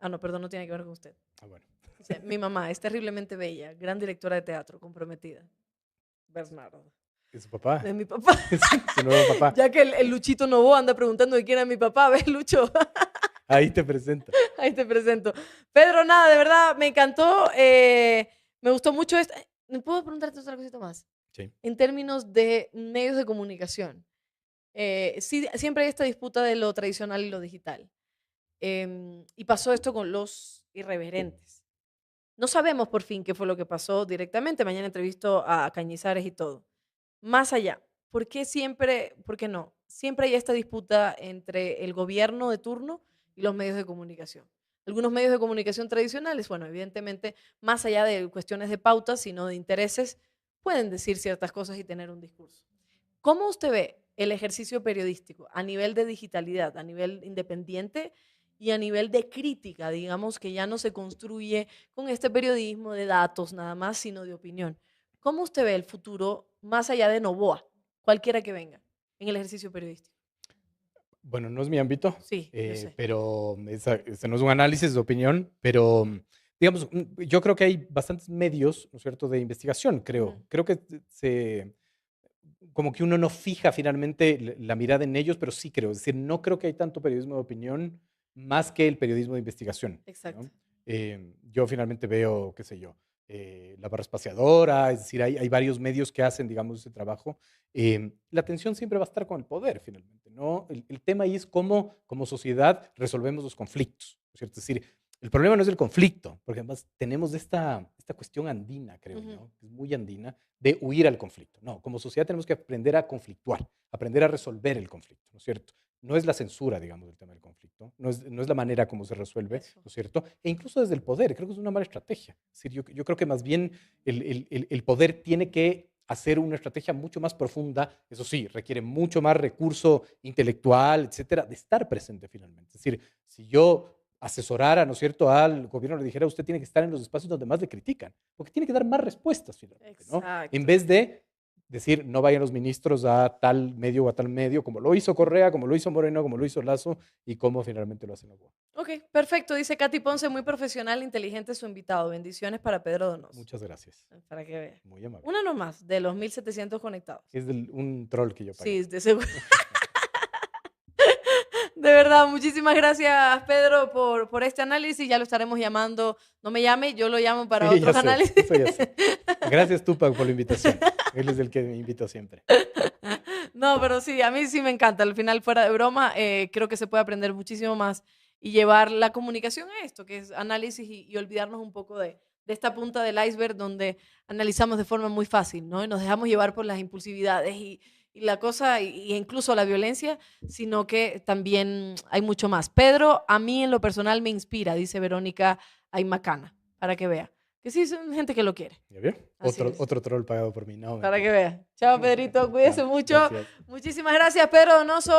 no, perdón, no tiene que ver con usted. Bueno. Dice, mi mamá es terriblemente bella, gran directora de teatro, comprometida. Bernardo. ¿Es su papá? Es mi papá. Es su nuevo papá. Ya que el Luchito Novoa anda preguntando de quién era mi papá, ¿ves, Lucho? Ahí te presento. Ahí te presento. Pedro, nada, de verdad, me encantó. Me gustó mucho esto. ¿Me puedo preguntarte otra cosita más? Sí. En términos de medios de comunicación. Sí, siempre hay esta disputa de lo tradicional y lo digital. Y pasó esto con los irreverentes. No sabemos por fin qué fue lo que pasó directamente. Mañana entrevisto a Cañizares y todo. Más allá, ¿por qué no? Siempre hay esta disputa entre el gobierno de turno y los medios de comunicación. Algunos medios de comunicación tradicionales, bueno, evidentemente, más allá de cuestiones de pautas, sino de intereses, pueden decir ciertas cosas y tener un discurso. ¿Cómo usted ve el ejercicio periodístico a nivel de digitalidad, a nivel independiente y a nivel de crítica, digamos, que ya no se construye con este periodismo de datos nada más, sino de opinión? ¿Cómo usted ve el futuro más allá de Novoa, cualquiera que venga, en el ejercicio periodístico? Bueno, no es mi ámbito, Sí, yo sé. pero este no es un análisis de opinión, pero digamos, yo creo que hay bastantes medios, ¿no es cierto?, de investigación, creo. Ujú. Creo que como que uno no fija finalmente la mirada en ellos, pero sí creo. Es decir, no creo que hay tanto periodismo de opinión más que el periodismo de investigación, Exacto. ¿no? Yo finalmente veo, qué sé yo, La Barra Espaciadora, es decir, hay varios medios que hacen, digamos, ese trabajo. La atención siempre va a estar con el poder, finalmente, ¿no? El tema ahí es cómo, como sociedad, resolvemos los conflictos, ¿no es cierto? Es decir, el problema no es el conflicto, porque además tenemos esta cuestión andina, creo Ujú. yo, que es muy andina, de huir al conflicto. No, como sociedad tenemos que aprender a conflictuar, aprender a resolver el conflicto, ¿no es cierto? No es la censura, digamos, del tema del conflicto, no es la manera como se resuelve, Eso. ¿no es cierto? E incluso desde el poder, creo que es una mala estrategia. Es decir, yo creo que más bien el poder tiene que hacer una estrategia mucho más profunda. Eso sí, requiere mucho más recurso intelectual, etcétera, de estar presente finalmente. Es decir, si yo asesorara, ¿no es cierto?, al gobierno, le dijera, usted tiene que estar en los espacios donde más le critican, porque tiene que dar más respuestas finalmente, ¿no? En Exacto. vez de decir, no vayan los ministros a tal medio o a tal medio, como lo hizo Correa, como lo hizo Moreno, como lo hizo Lazo, y como finalmente lo hacen Noboa. Ok, perfecto. Dice Katy Ponce, muy profesional, inteligente su invitado. Bendiciones para Pedro Donoso. Muchas gracias. Para que vea. Muy amable. Una nomás, de los 1700 conectados. Es un troll que yo pagué. Sí, de seguro. De verdad, muchísimas gracias, Pedro, por este análisis. Ya lo estaremos llamando. No me llame, yo lo llamo para Sí, otros ya sé, análisis. eso ya sé. Gracias, Tupac, por la invitación. Él es el que me invita siempre. No, pero sí, a mí sí me encanta. Al final, fuera de broma, creo que se puede aprender muchísimo más y llevar la comunicación a esto, que es análisis y olvidarnos un poco de esta punta del iceberg donde analizamos de forma muy fácil, ¿no? Y nos dejamos llevar por las impulsividades y la cosa, y incluso la violencia, sino que también hay mucho más. Pedro, a mí en lo personal me inspira, dice Verónica Aymacana, para que vea. Que sí, son gente que lo quiere. ¿Ya vio? Así es. Otro troll pagado por mí. No, Para mentira. que vea. Chao, Pedrito. Cuídese Chao, mucho. gracias. Muchísimas gracias, Pedro Donoso.